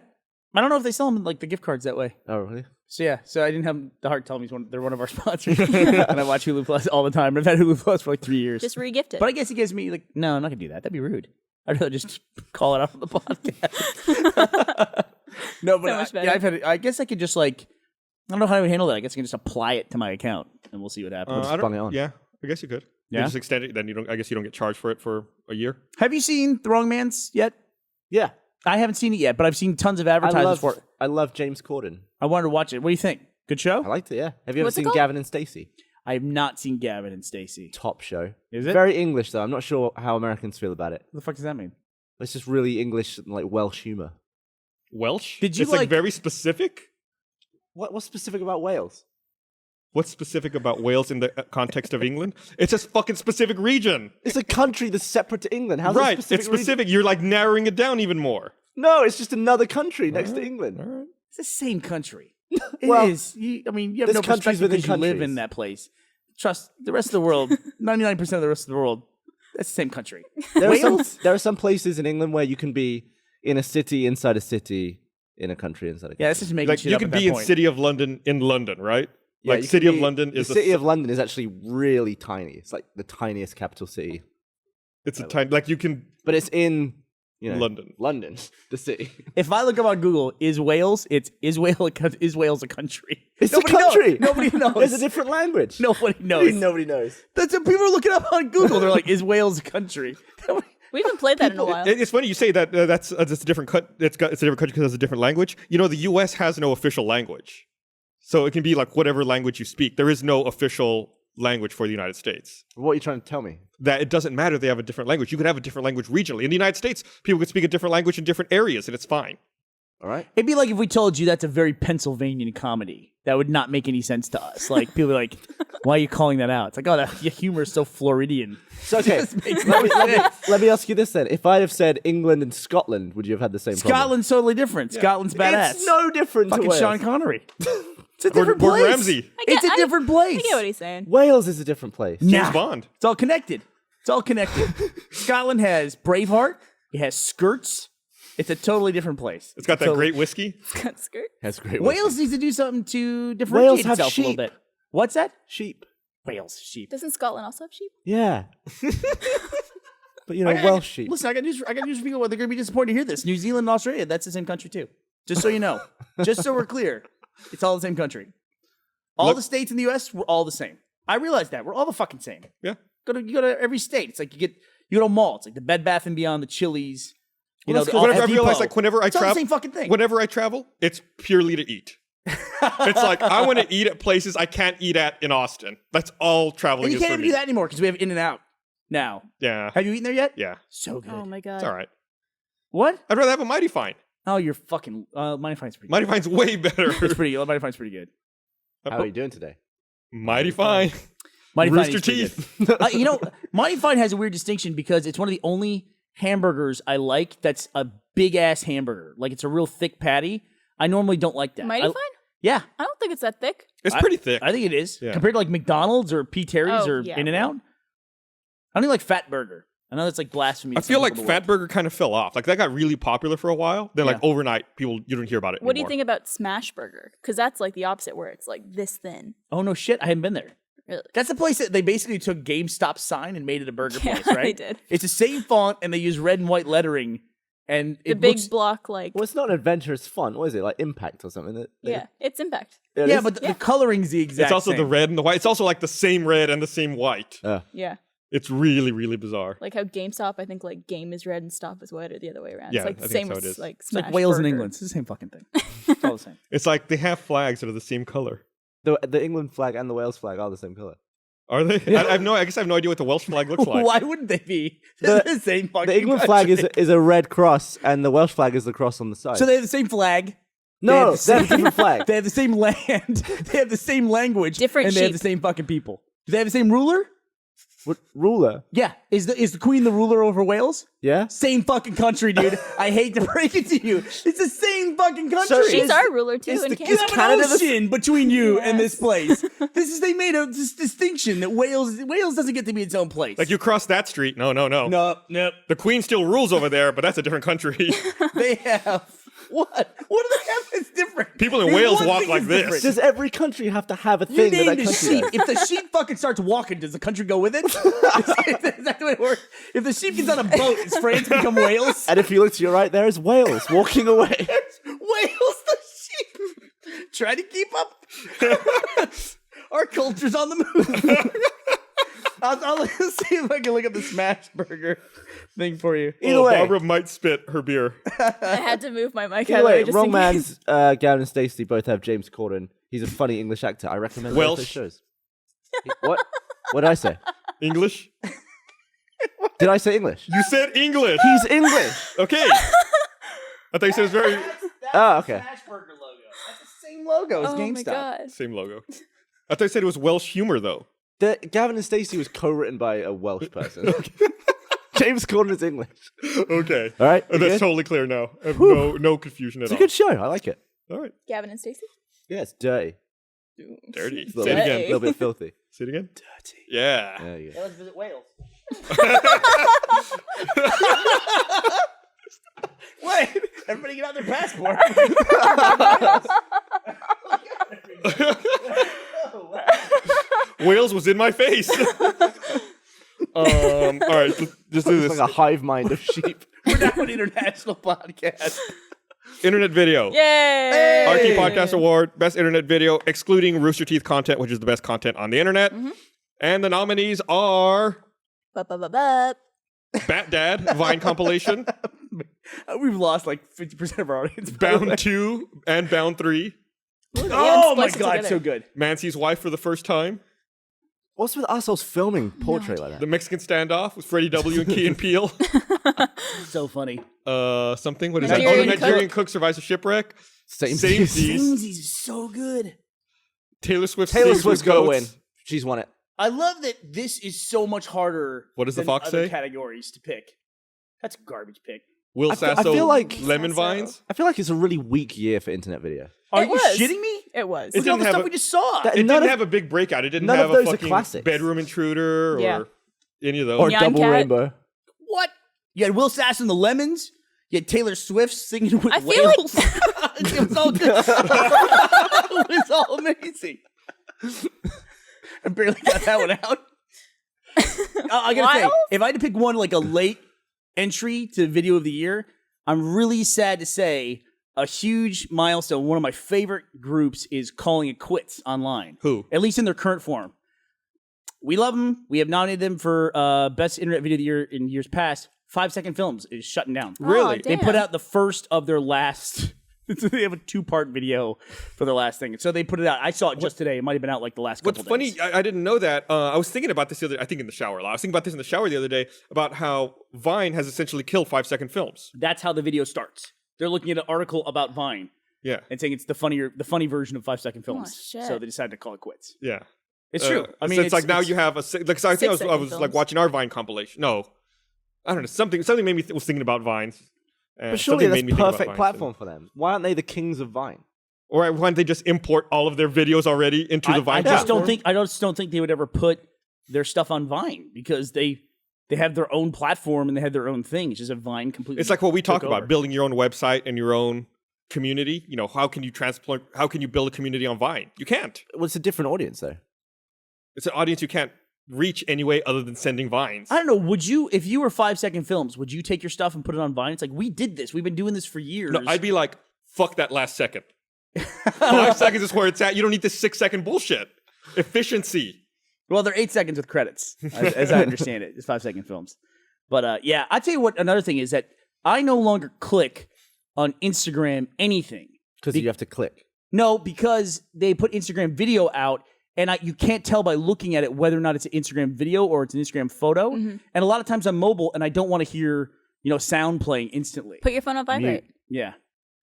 I don't know if they sell them like the gift cards that way. Oh, really? So yeah, so I didn't have the heart tell me they're one of our sponsors, and I watch Hulu Plus all the time. I've had Hulu Plus for like 3 years. Just re-gift it. But I guess he gives me like, no, I'm not gonna do that. That'd be rude. I'd rather just call it out on the podcast. No, but So much better. I guess I could just like, I don't know how I would handle that. I guess I can just apply it to my account, and we'll see what happens. just bung it on. Yeah, I guess you could. You Yeah? just extend it, then you don't. I guess you don't get charged for it for a year. Have you seen The Wrong Man's yet? Yeah. I haven't seen it yet, but I've seen tons of advertisements for it. I love James Corden. I wanted to watch it. What do you think? Good show? I liked it, yeah. Have you ever What's it seen called? Gavin and Stacey? I have not seen Gavin and Stacey. Top show. Is it? Very English, though. I'm not sure how Americans feel about it. What the fuck does that mean? It's just really English, like Welsh humor. Welsh? Did you it's like like- very specific? What's specific about Wales? What's specific about Wales in the context of England? It's a fucking specific region. It's a country that's separate to England. How's Right, it specific? it's specific. You're like narrowing it down even more. No, it's just another country next to England. All right. It's the same country. Well, It is. You have there's no countries perspective within because you live countries. in that place. Trust the rest of the world. 99% of the rest of the world. That's the same country. There Wales? are some places in England where you can be in a city inside a city in a country inside a country. Yeah, that's just making Like shit you up could at that be in point. City of London in London, right? Yeah, Like you City can of be- London is the city of London is actually really tiny. It's like the tiniest capital city, it's a tiny like you can but it's in London. London, the city. If I look up on Google, is Wales Wales a country? It's Nobody a country. Knows. Nobody knows. It's a different language. Nobody knows. Nobody knows. That's what people are looking up on Google. They're like, is Wales a country? We haven't played that in a while. It's funny you say that. That's a different it's a different country because it's a different language. You know, the U.S. has no official language, so it can be like whatever language you speak. There is no official language for the United States. What are you trying to tell me? That it doesn't matter they have a different language. You could have a different language regionally. In the United States, people could speak a different language in different areas, and it's fine. All right. It'd be like if we told you that's a very Pennsylvanian comedy. That would not make any sense to us. Like, people are like, why are you calling that out? It's like, oh, your humor is so Floridian. So, okay, This makes no sense. let me ask you this then. If I'd have said England and Scotland, would you have had the same problem? Scotland's totally different. Scotland's badass. It's no different Fucking to Wales. Sean Connery. It's a different Gordon place. Ramsay, It's a different place. I get what he's saying. Wales is a different place. James Bond. It's all connected. It's all connected. Scotland has Braveheart. It has skirts. It's a totally different place. It's got that great whiskey. Cut skirt. That's great. Wales needs to do something to differentiate have itself a little sheep. bit. What's that? sheep. Wales sheep. Doesn't Scotland also have sheep? Yeah. But Welsh sheep. Listen, I got news for people. They're going to be disappointed to hear this. New Zealand and Australia, that's the same country too. Just so you know. Just so we're clear. It's all the same country. All Look- the states in the U.S., we're all the same. I realize that. We're all the fucking same. Yeah. You go to every state. It's like you go to a mall. It's like the Bed Bath & Beyond, the Chili's. Well, the that's 'cause Whenever I Home realize, Depot. like whenever I It's all the travel, same fucking thing. Whenever I travel, it's purely to eat. It's like I want to eat at places I can't eat at in Austin. That's all traveling And you is can't for even me. do that anymore because we have In-N-Out now. Yeah. Have you eaten there yet? Yeah. So good. Oh my god. It's all right. What? I'd rather have a Mighty Fine. Oh, you're fucking. Mighty Fine's pretty good. Mighty Fine's way better. It's pretty good. Mighty Fine's pretty good. How are you doing today? Mighty Fine. Mighty Fine Rooster is pretty Teeth. good. Mighty Fine has a weird distinction because it's one of the only hamburgers I like that's a big ass hamburger. Like it's a real thick patty. I normally don't like that. Mighty Fine? Yeah, I don't think it's that thick. It's pretty thick. I think it is Yeah. compared to like McDonald's or P. Terry's Oh, or yeah. In-N-Out. I don't even like Fat Burger. I know that's like blasphemy. I to feel some like people in the Fat Burger kind of fell off. Like that got really popular for a while. Then like Yeah. overnight, you don't hear about it What do you anymore. think about Smash Burger? Because that's like the opposite, where it's like this thin. world. Oh no, shit! I haven't been there. Really? That's the place that they basically took GameStop's sign and made it a burger Yeah, place, right? they did. It's the same font and they use red and white lettering, and The it big looks. block, like Well, it's not an adventurous font. What is it? Like Impact or something? yeah, it's Impact. It Yeah, is? but the coloring's the exact. It's also same. the red and the white. It's also like the same red and the same white. Yeah, It's really, really bizarre. like how GameStop, I think like game is red and stop is white, or the other way around. Yeah, it's like I the think same so with it is. like It's like Smash Wales and Burger. England. It's the same fucking thing. It's all the same. It's like they have flags that are the same color. The England flag and the Wales flag are the same color. Are they? I guess I have no idea what the Welsh flag looks like. Why wouldn't they be? They're the same fucking The England flag country. is a red cross, and the Welsh flag is the cross on the side. So they have the same flag. no, the they have a different flag. They have the same land. They have the same language. Different and they have sheep. the same fucking people. Do they have the same ruler? What, ruler? Yeah. Is the Queen the ruler over Wales? Yeah. Same fucking country, dude. I hate to break it to you. It's the same fucking country. So She's Is- our ruler too is in the- Canada. is You have Canada an the- ocean between you and Yes. this place. They made a distinction that Wales doesn't get to be its own place. Like you cross that street. No. Nope. The Queen still rules over there, but that's a different country. They have what? What do they have that's different? People in There's Wales one walk thing like that's this. different. Does every country have to have a You thing that named that a country sheep. does? If the sheep fucking starts walking, does the country go with it? Is that the way it works? If the sheep gets on a boat, does France become Wales? And if you look to your right, there is Wales walking away. Wales the sheep. Try to keep up. Our culture's on the move. I'll see if I can look up the Smash Burger thing for you. Either way. Barbara might spit her beer. I had to move my mic Either out of the way way, just in case. Romance, Gavin and Stacey both have James Corden. He's a funny English actor. I recommend both Welsh. those shows. What? What did I say? English? Did I say English? You said English. He's English. Okay. I thought you said it was very Oh, okay. Smash Burger logo. That's the same logo as Oh my GameStop. god. same logo. I thought you said it was Welsh humor though. Gavin and Stacey was co-written by a Welsh person. James Corden is English. Okay. All right, That's you good? totally clear now. I have no confusion at It's a all. good show. I like it. All right. Gavin and Stacey? Yeah, it's dirty. Dirty. It's Say it a again. little bit filthy. Say it again. Dirty. Yeah. There you go. Let's visit Wales. Wait, everybody get out their passport. Wales was in my face. All right. Just do It's this. like a hive mind of sheep. We're now an international podcast. Internet video. Yay! RT Podcast Award, Best Internet Video, excluding Rooster Teeth content, which is the best content on the internet. And the nominees are Ba-ba-ba-ba. Bat Dad, Vine compilation, We've lost like 50% of our audience. by the way. Bound 2 and Bound 3, Look, Oh Ian my spliced it god, together. so good. Mancy's Wife for the first time, What's with assholes filming portrait like The that? Mexican Standoff with Freddie W. and Key and Peele. So funny. Something, what is Nigerian that? Oh, the Nigerian Cook. Cook survives a shipwreck. Same Same seas. seas. Samesies is so good. Taylor Swift Taylor sings Swift's with gonna goats. win. She's won it. I love that this is so much harder. What does the than fox other say? categories to pick. That's a garbage pick. Will I Sasso feel like- Lemon Sasso. Vines. I feel like it's a really weak year for internet video. Are It you was. shitting me? It was. It Look at all didn't the have stuff a- we just saw. That- It None didn't of- have a big breakout. It didn't none have of a those are fucking classics. Bedroom Intruder or Yeah. any of those. Or Nyan Double Cat. Rainbow. What? You had Will Sass and the Lemons. You had Taylor Swift singing with I feel like- whales. It was all good. It was all amazing. I barely got that one out. I gotta say, Wild? if I had to pick one like a late entry to video of the year, I'm really sad to say a huge milestone. One of my favorite groups is calling it quits online. Who? At least in their current form. We love them. We have nominated them for best internet video of the year in years past. 5 Second Films is shutting down. Really? Oh, They put damn. out the first of their last. They have a 2-part video for their last thing, so they put it out. I saw it just today. It might have been out like the last What's couple funny, days. I didn't know that. I was thinking about this the other. I think in the shower. I was thinking about this in the shower the other day about how Vine has essentially killed 5 Second Films. That's how the video starts. They're looking at an article about Vine Yeah, and saying it's the funny version of 5 Second Films. shit. So they decided to call it quits. yeah. It's true. I mean, so it's like now you have a like. So I think I 6 second was like films. watching our Vine compilation. No, I don't know. Something made me was thinking about Vines. But surely Something that's made me think about perfect Vines, platform for them. Why aren't they the kings of Vine? Or why don't they just import all of their videos already into the Vine? I just platform? don't think. I just don't think they would ever put their stuff on Vine because they have their own platform and they have their own thing. It's just a Vine completely. It's like what we talk took about: over. building your own website and your own community. You know, how can you transplant? How can you build a community on Vine? You can't. Well, it's a different audience, though. It's an audience you can't reach anyway, other than sending Vines. I don't know. Would you, if you were 5 Second Films, would you take your stuff and put it on Vine? It's like we did this. We've been doing this for years. No, I'd be like, fuck that last second. 5 seconds is where it's at. You don't need this 6-second bullshit. Efficiency. Well, they're 8 seconds with credits, as I understand it. It's 5 Second Films. But yeah, I tell you what. Another thing is that I no longer click on Instagram anything. Because you have to click. No, because they put Instagram video out, and you can't tell by looking at it whether or not it's an Instagram video or it's an Instagram photo. Mm-hmm. And a lot of times I'm mobile, and I don't want to hear sound playing instantly. Put your phone on vibrate. Yeah.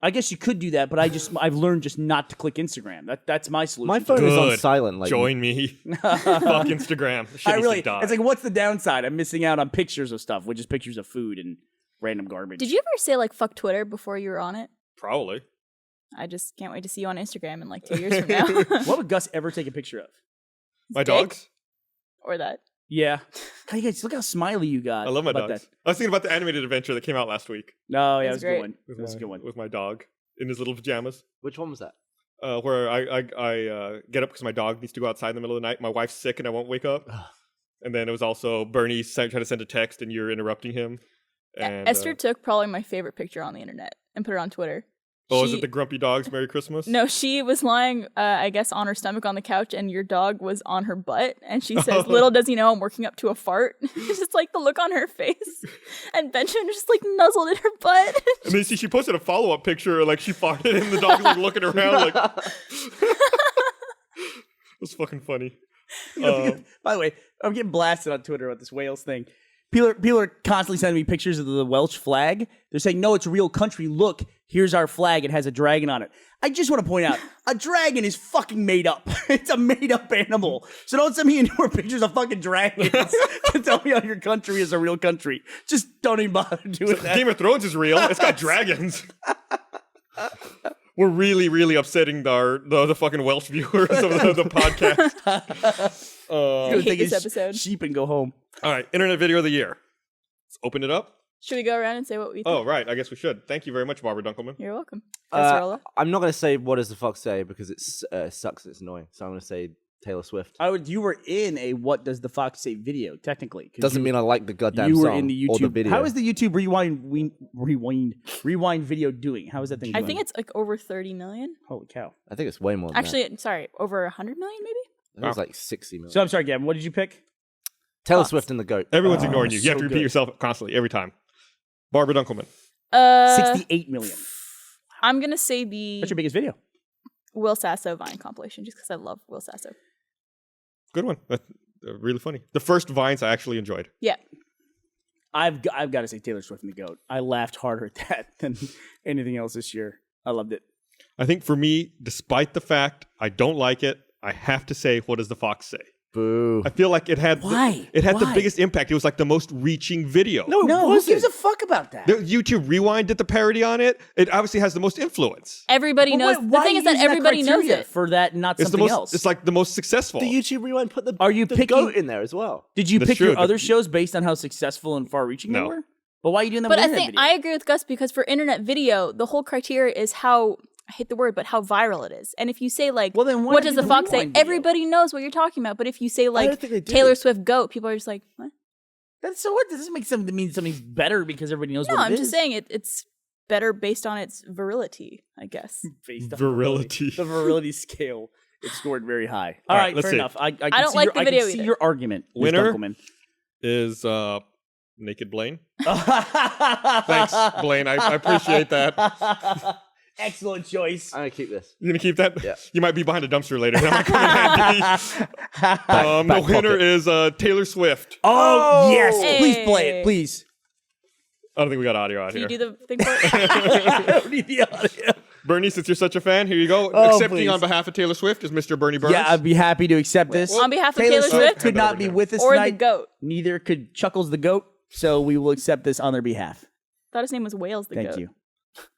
I guess you could do that, but I've learned just not to click Instagram. That's my solution. My phone is on Good. silent. Like Join me. Fuck Instagram. Shit I needs really. to die. It's like, what's the downside? I'm missing out on pictures of stuff, which is pictures of food and random garbage. Did you ever say like fuck Twitter before you were on it? Probably. I just can't wait to see you on Instagram in like 2 years from now. What would Gus ever take a picture of? My Dick? dogs? Or that. Yeah. God, you guys, look how smiley you got. I love my about dogs. that. I was thinking about the animated adventure that came out last week No, yeah, it That's was a great. good one. It was a good one. with my dog in his little pajamas. which one was that? Where I get up because my dog needs to go outside in the middle of the night. My wife's sick and I won't wake up. And then it was also Burnie trying to send a text and you're interrupting him. And Esther took probably my favorite picture on the internet and put it on Twitter. Oh, is it the Grumpy Dog's Merry Christmas? No, she was lying, I guess, on her stomach on the couch, and your dog was on her butt. And she says, "Little does he know, I'm working up to a fart." It's just like the look on her face, and Benjamin just like nuzzled in her butt. And then she posted a follow-up picture, like she farted, and the dog's like looking around, like. It was fucking funny. By the way, I'm getting blasted on Twitter about this Wales thing. People are constantly sending me pictures of the Welsh flag. They're saying, no, it's a real country. Look, here's our flag. It has a dragon on it. I just want to point out, a dragon is fucking made up. It's a made-up animal. So don't send me any more pictures of fucking dragons to tell me how your country is a real country. Just don't even bother doing that. Game of Thrones is real. It's got dragons. We're really, really upsetting the fucking Welsh viewers of the podcast. I hate this episode. Sheep and go home. All right, Internet Video of the Year. Let's open it up. Should we go around and say what we think? Oh, right. I guess we should. Thank you very much, Barbara Dunkelman. You're welcome. Sorola? I'm not going to say what does the fox say because it sucks. It's annoying. So I'm going to say Taylor Swift. You were in a What Does the Fox Say video, technically. Doesn't mean I like the goddamn you song were in the YouTube, or the video. How is the YouTube rewind video doing? How is that thing doing? I think it's like over 30 million. Holy cow. I think it's way more than Actually, that. sorry, over 100 million maybe? I think it's like 60 million. So I'm sorry, Gavin, what did you pick? Taylor Swift and the GOAT. Everyone's ignoring you. You have so to repeat good. yourself constantly, every time. Barbara Dunkelman. 68 million. I'm going to say the That's your biggest video. Will Sasso Vine compilation just because I love Will Sasso. Good one. That's really funny. The first Vines I actually enjoyed. Yeah. I've got to say Taylor Swift and the GOAT. I laughed harder at that than anything else this year. I loved it. I think for me, despite the fact I don't like it, I have to say, what does the fox say? Boo. I feel like it had Why? the Why? biggest impact. It was like the most reaching video. No, who gives a fuck about that? The YouTube Rewind did the parody on it. It obviously has the most influence. Everybody knows. The thing is that everybody knows it. For that, not It's something the most. else. It's like the most successful. The YouTube Rewind put the Are you the picking- GOAT in there as well. Did you That's pick true. your other shows based on how successful and far-reaching they No. were? But why are you doing that But with I internet think video? I agree with Gus because for internet video, the whole criteria is how, I hate the word, but how viral it is. And if you say like, Well, then why what not does do the the fox say? rewind video? Everybody knows what you're talking about. But if you say don't like think they do. Taylor Swift GOAT, people are just like, what? That's so what? Does this make something mean something's better because everybody knows No, what it I'm is? just saying it's better based on its virility, I guess. Based on Virility. The virility scale, it scored very high. All All right, right, let's fair see. enough. I can don't see like your, the I can video see either. your argument, Ms. Winner? Dunkelman. Is Naked Blaine. Thanks, Blaine. I appreciate that. Excellent choice. I'm going to keep this. You gonna keep that? Yeah. You might be behind a dumpster later. That might come in handy. The back winner pocket. is Taylor Swift. Oh, yes. Hey. Please play it, please. I don't think we got audio out Can here. you do the thing for it? I don't need the audio. Bernie, since you're such a fan, here you go. Oh, Accepting please. on behalf of Taylor Swift is Mr. Bernie Burns. Yeah, I'd be happy to accept this. On behalf of Taylor Swift? could not be with us Or the tonight. GOAT. Neither could Chuckles the GOAT, so we will accept this on their behalf. Thought his name was Wales the Thank GOAT. you.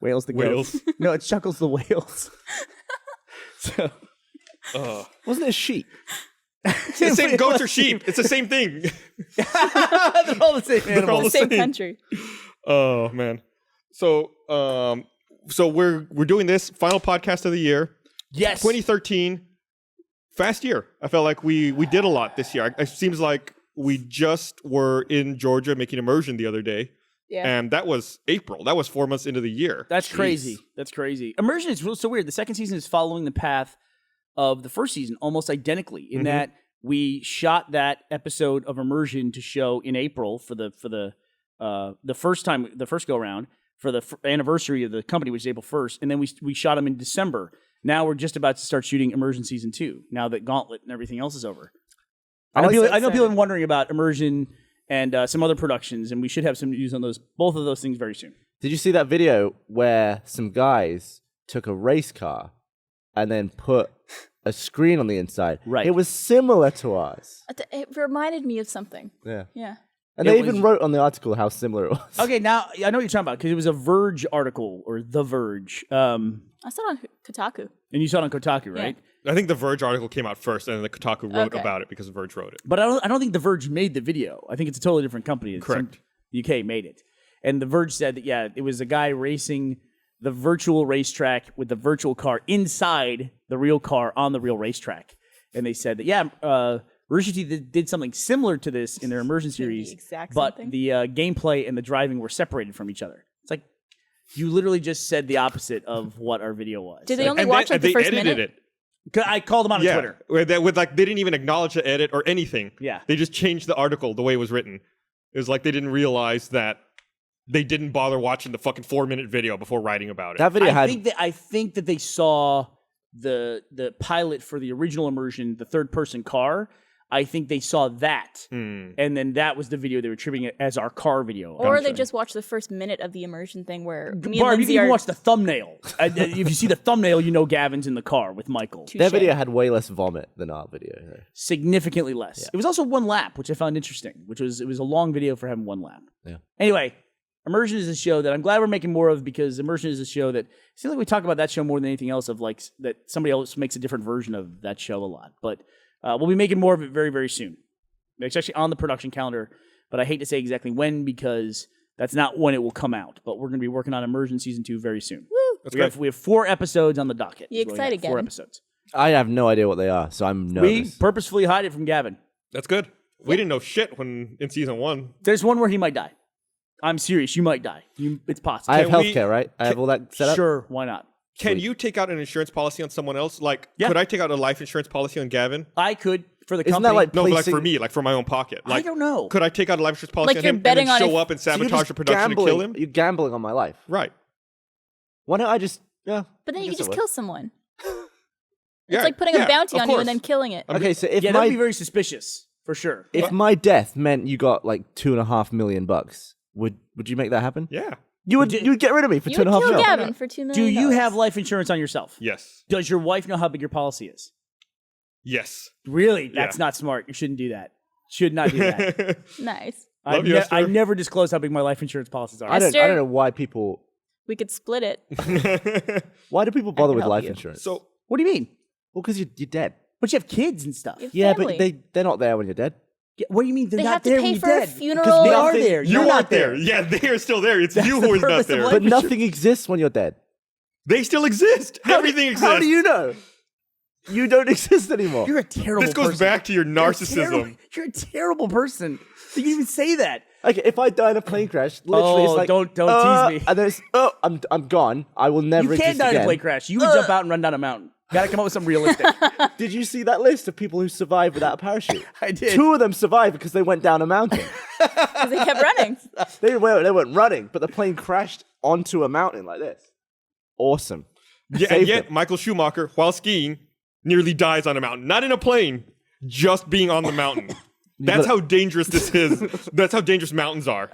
Wales the GOAT. Wales. No, it's Chuckles the Whales. So, Wasn't it a sheep? It's the same goats or sheep. It's the same thing. they're all the same They're all animals. the Same same. country. Oh man. So we're doing this final podcast of the year. Yes. 2013, fast year. I felt like we did a lot this year. It seems like we just were in Georgia making immersion the other day. Yeah. And that was April. That was 4 months into the year. That's Jeez. crazy. That's crazy. Immersion is so weird. The second season is following the path of the first season almost identically in that we shot that episode of Immersion to show in April for the first go around for the anniversary of the company, which is April 1st, and then we shot them in December. Now we're just about to start shooting Immersion season 2. Now that Gauntlet and everything else is over. I know people have been wondering about Immersion and some other productions, and we should have some news on both of those things very soon. Did you see that video where some guys took a race car and then put a screen on the inside? Right. It was similar to ours. It reminded me of something. Yeah. Yeah. And It they was- even wrote on the article how similar it was. Okay, now I know what you're talking about because it was a Verge article or The Verge, and I saw it on Kotaku. you saw it on Kotaku, right? Yeah. I think the Verge article came out first, and then the Kotaku wrote Okay. about it because Verge wrote it. But I don't think The Verge made the video. I think it's a totally different company. It's Correct. some UK made it, and The Verge said that it was a guy racing the virtual racetrack with the virtual car inside the real car on the real racetrack, and they said that Rooster Teeth did something similar to this in their immersion series, exact but something? the gameplay and the driving were separated from each other. It's like, You literally just said the opposite of what our video was. Did they only watch like the first minute? It. I called them on Twitter. They didn't even acknowledge the edit or anything. Yeah. They just changed the article the way it was written. It was like they didn't realize that they didn't bother watching the fucking 4-minute video before writing about it. That video I think that they saw the pilot for the original immersion, the third person car. I think they saw that, and then that was the video they were trimming it as our car video. Or they just watched the first minute of the immersion thing where me and Barb, you Lindsay can even are... watch the thumbnail. If you see the thumbnail, you know Gavin's in the car with Michael. Touché. Their video had way less vomit than our video. Significantly less. Yeah. It was also one lap, which I found interesting. It was a long video for having one lap. Yeah. Anyway, Immersion is a show that I'm glad we're making more of because Immersion is a show that it seems like we talk about that show more than anything else. Of like that somebody else makes a different version of that show a lot, but we'll be making more of it very, very soon. It's actually on the production calendar, but I hate to say exactly when because that's not when it will come out. But we're going to be working on Immersion Season 2 very soon. Woo! We have 4 episodes on the docket. You excited, Gavin? 4 episodes. I have no idea what they are, so I'm nervous. We purposefully hide it from Gavin. That's good. We didn't know shit when in Season 1. There's one where he might die. I'm serious. You might die. It's possible. I have Can we- healthcare, right? I have all that set up. Sure, why not? Can you take out an insurance policy on someone else? Like, Yeah. could I take out a life insurance policy on Gavin? I could for the Isn't company. that like No, but like placing- for me, like for my own pocket. I Like, don't know. could I take out a life insurance policy Like on you're him and betting then on show if- up and So you're sabotage just the production and kill him? You're gambling on my life. Right. Why don't I just? Yeah. But then I you guess could just I would. kill someone. Yeah, It's like putting yeah, a bounty of on you course. and then killing it. Okay, so if Yeah, that'd my be very suspicious for sure. if my death meant you got like $2.5 million, would you make that happen? Yeah. You'd get rid of me for You two would and a half kill mil. Gavin for $2 million. Do you have life insurance on yourself? Yes. Does your wife know how big your policy is? Yes. Really? That's Yeah. not smart. You shouldn't do that. Should not do that. Nice. Love you, Esther. I never disclose how big my life insurance policies are. I don't Esther? know why people. We could split it. Why do people bother can with help life you. insurance? So What do you mean? well, because you're dead. But you have kids and stuff. You have Yeah, family. but they're not there when you're dead. Yeah, what do you mean they're They not have to there pay when you're for a dead? funeral. Because they They are have to- there. you You're aren't not there. Yeah, they are still there. It's you the who is not purpose of there. life But insurance. nothing exists when you're dead. They still exist. Everything exists. How do you know? You don't exist anymore. You're a terrible This goes person. back to your narcissism. You're a terrible person. You can even say that. Okay, if I die in a plane crash, literally, Oh, it's like don't tease me. And then it's I'm gone. I will never You can't exist die in a again. plane crash. You would jump out and run down a mountain. Gotta come up with something realistic. Did you see that list of people who survived without a parachute? I did. 2 of them survived because they went down a mountain. Because they kept running. They weren't running, but the plane crashed onto a mountain like this. Awesome. Yeah, and Saved yet them. Michael Schumacher, while skiing, nearly dies on a mountain. Not in a plane, just being on the mountain. That's how dangerous this is. That's how dangerous mountains are.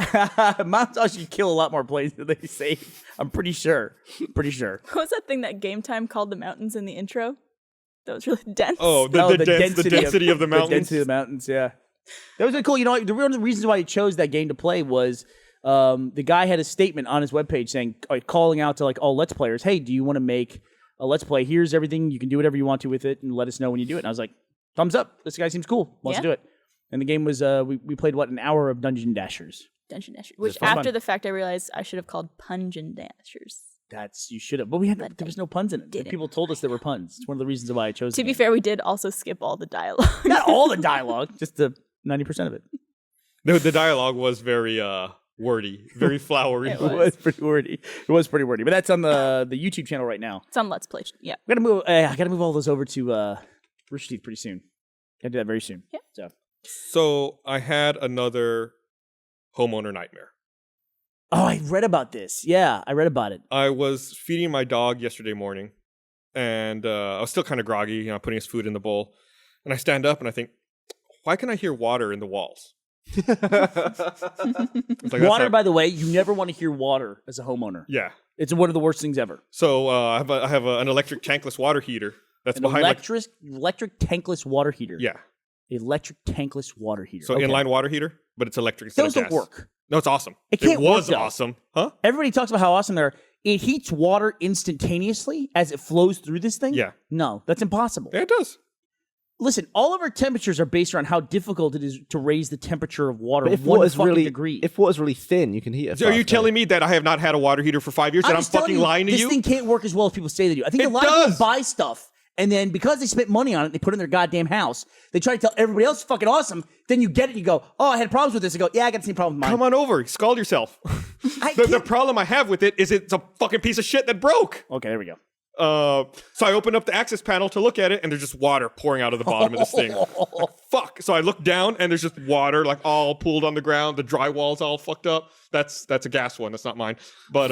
Mountains actually kill a lot more planes than they save. I'm pretty sure. Pretty sure. What was that thing that Game Time called the mountains in the intro? That was really dense. Oh, the density of the mountains. The density of the mountains, yeah. That was really cool. You know, one of the reasons why he chose that game to play was the guy had a statement on his webpage saying, calling out to like all Let's Players, hey, do you want to make a Let's Play? Here's everything. You can do whatever you want to with it and let us know when you do it. And I was like, thumbs up. This guy seems cool. Wants to Yeah. do it. And the game was, we played, an hour of Dungeon Dashers. Dungeon Dashers. Which fun. after the fact I realized I should have called Pungeon Dashers. You should have. But there was no puns in it. didn't. People told us there were puns. It's one of the reasons why I chose To the be game. fair, we did also skip all the dialogue. Not all the dialogue, just the 90% of it. The dialogue was very wordy, very flowery. It It was pretty wordy. It was pretty wordy. But that's on the YouTube channel right now. It's on Let's Play. Yeah. I gotta move all those over to Rooster Teeth pretty soon. Gotta do that very soon. Yeah. So I had another homeowner nightmare. Oh, I read about this. Yeah, I read about it. I was feeding my dog yesterday morning, and I was still kind of groggy, putting his food in the bowl. And I stand up and I think, why can I hear water in the walls? It's like, that's Water, not- by the way, you never want to hear water as a homeowner. Yeah. It's one of the worst things ever. So I have an electric tankless water heater that's An behind electric tankless water heater. Yeah. Electric tankless water heater. So Okay. inline water heater, but it's electric instead Those of don't gas. work. No, it's awesome. It can't was work, though. awesome. Huh? Everybody talks about how awesome they are. It heats water instantaneously as it flows through this thing? Yeah. No, that's impossible. Yeah, it does. Listen, all of our temperatures are based around how difficult it is to raise the temperature of water But if one water's fucking really degree. if water's really thin, you can heat it. So are you fast, telling me that I have not had a water heater for 5 years and I'm just telling fucking lying to this you? thing can't work as well as people say they do. I think It a lot of does. people buy stuff, and then because they spent money on it, they put it in their goddamn house. They try to tell everybody else it's fucking awesome. Then you get it and you go, oh, I had problems with this. I go, yeah, I got the same problem with mine. Come on over. Scald yourself. The problem I have with it is it's a fucking piece of shit that broke. Okay, there we go. So I open up the access panel to look at it, and there's just water pouring out of the bottom of this thing. Like, fuck. So I look down, and there's just water like all pooled on the ground. The drywall's all fucked up. That's a gas one. That's not mine. But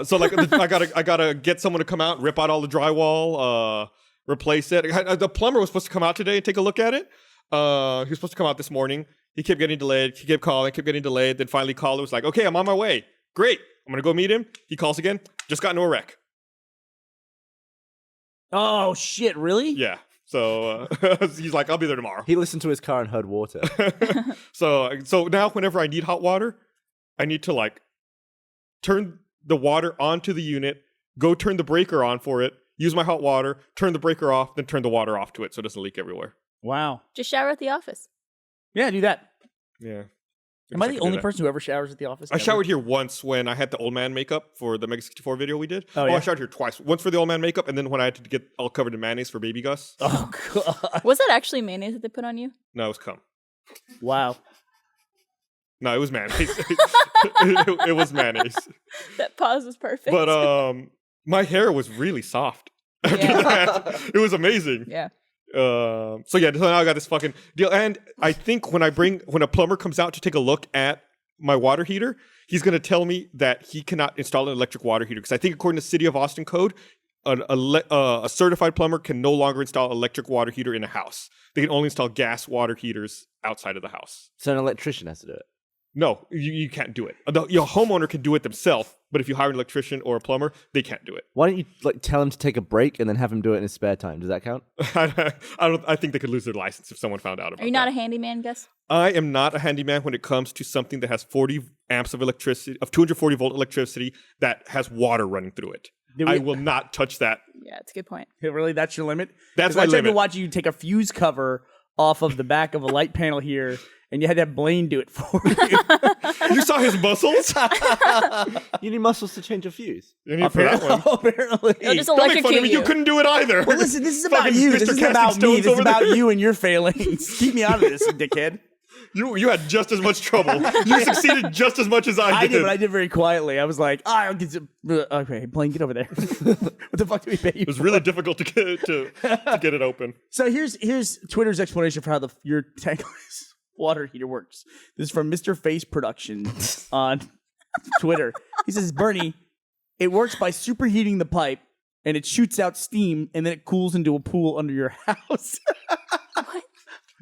so like I gotta get someone to come out, rip out all the drywall, replace it. The plumber was supposed to come out today and take a look at it. He was supposed to come out this morning. He kept getting delayed. He kept calling, kept getting delayed. Then finally called. It was like, okay, I'm on my way. Great. I'm gonna go meet him. He calls again. Just got into a wreck. Oh shit! Really? Yeah. So he's like, I'll be there tomorrow. He listened to his car and heard water. So now whenever I need hot water, I need to like turn the water onto the unit, go turn the breaker on for it, use my hot water, turn the breaker off, then turn the water off to it so it doesn't leak everywhere. Wow. Just shower at the office. Yeah, do that. Yeah. Am I the only person who ever showers at the office? I showered here once when I had the old man makeup for the Mega 64 video we did. Oh, yeah? I showered here twice. Once for the old man makeup, and then when I had to get all covered in mayonnaise for baby Gus. Oh god. Was that actually mayonnaise that they put on you? No, it was cum. Wow. No, it was mayonnaise. it was mayonnaise. That pause was perfect. But my hair was really soft. After Yeah. that. It was amazing. Yeah. So now I got this fucking deal. And I think when a plumber comes out to take a look at my water heater, he's going to tell me that he cannot install an electric water heater. Because I think according to City of Austin code, a certified plumber can no longer install an electric water heater in a house. They can only install gas water heaters outside of the house. So an electrician has to do it. No, you can't do it. Your homeowner can do it themselves, but if you hire an electrician or a plumber, they can't do it. Why don't you tell him to take a break and then have him do it in his spare time? Does that count? I think they could lose their license if someone found out about it. Are you not a handyman, Gus? I am not a handyman when it comes to something that has 40 amps of electricity, of 240 volt electricity that has water running through it. I will not touch that. Yeah, it's a good point. Really, that's your limit? That's my I tried to limit. watch you take a fuse cover off of the back of a light panel here, and you had to have Blaine do it for you. You saw his muscles? You need muscles to change a fuse. You need for that one. Apparently. They'll just Don't make fun of electrocute me. you. You couldn't do it either. Well, listen, this is about Fucking you. Mr. This isn't Casting about me. Stones This is over about there. you and your failings. Keep me out of this, dickhead. You had just as much trouble. You succeeded just as much as I I did. did, but I did very quietly. I was like, I'll get some. Okay, Blaine, get over there. What the fuck do we pay you It was really difficult to get it open. So here's Twitter's explanation for how your tankless water heater works. This is from Mr. Face Production on Twitter. He says, Burnie, it works by superheating the pipe, and it shoots out steam, and then it cools into a pool under your house.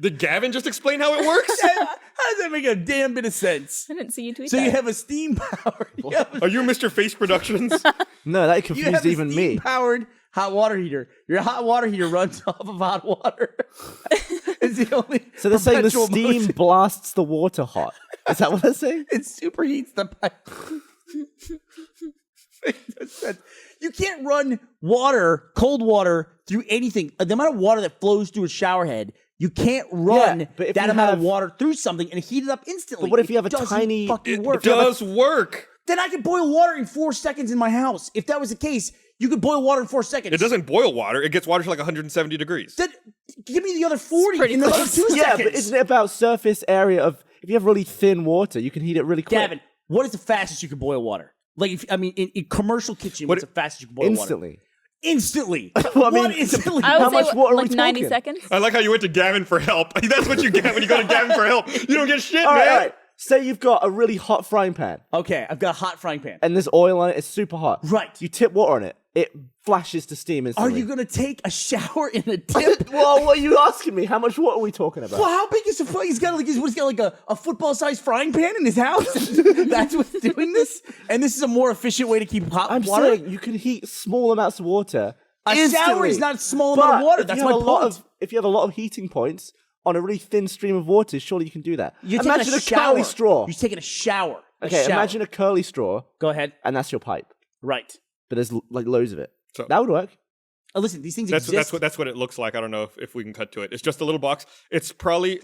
Did Gavin just explain how it works? How does that make a damn bit of sense? I didn't see you tweet So that. you have a steam powered. Are you Mr. Face Productions? No, that You confused have a even me. steam-powered hot water heater. Your hot water heater runs off of hot water. It's the only. So they're saying the perpetual steam motion. blasts the water hot. Is that what they're saying? It superheats the pipe. You can't run cold water through anything. The amount of water that flows through a shower head, you can't run but if that you amount of have- water through something and heat it up instantly. But what if you have a It doesn't tiny- fucking It work? does work. Then I could boil water in 4 seconds in my house. If that was the case, you could boil water in 4 seconds. It doesn't boil water. It gets water to like 170 degrees. Then give me the other 40 pretty in the other close. 2 Yeah, seconds. but isn't it about surface area of if you have really thin water, you can heat it really quick. Gavin, what is the fastest you can boil water? Like, in commercial kitchen, what's the fastest you can boil water? Instantly. Instantly. Well, I mean, What instantly? I would How say much water are we like 90 talking? seconds. I like how you went to Gavin for help. That's what you get when you go to Gavin for help. You don't get shit, All right, man. all right. Say you've got a really hot frying pan Okay, I've got a hot frying pan. and there's oil on it. It's super hot. Right. You tip water on it. It flashes to steam Are instantly. you going to take a shower in a tip? Well, what are you asking me? How much water are we talking about? Well, how big is the frying? He's got like a football-sized frying pan in his house. That's what's doing this. And this is a more efficient way to keep hot I'm water. saying you can heat small amounts of water. A shower instantly. is not a small amount of But water. if That's you my have a lot point. if you have a lot of heating points on a really thin stream of water, surely you can do that. You're Imagine taking a shower. curly straw. You're taking a shower. Okay, imagine a curly straw, Go ahead. and that's your pipe. Right. But there's like loads of it. So- That would work. Oh, listen, these things That's exist. what it looks like. I don't know if we can cut to it. It's just a little box. It's probably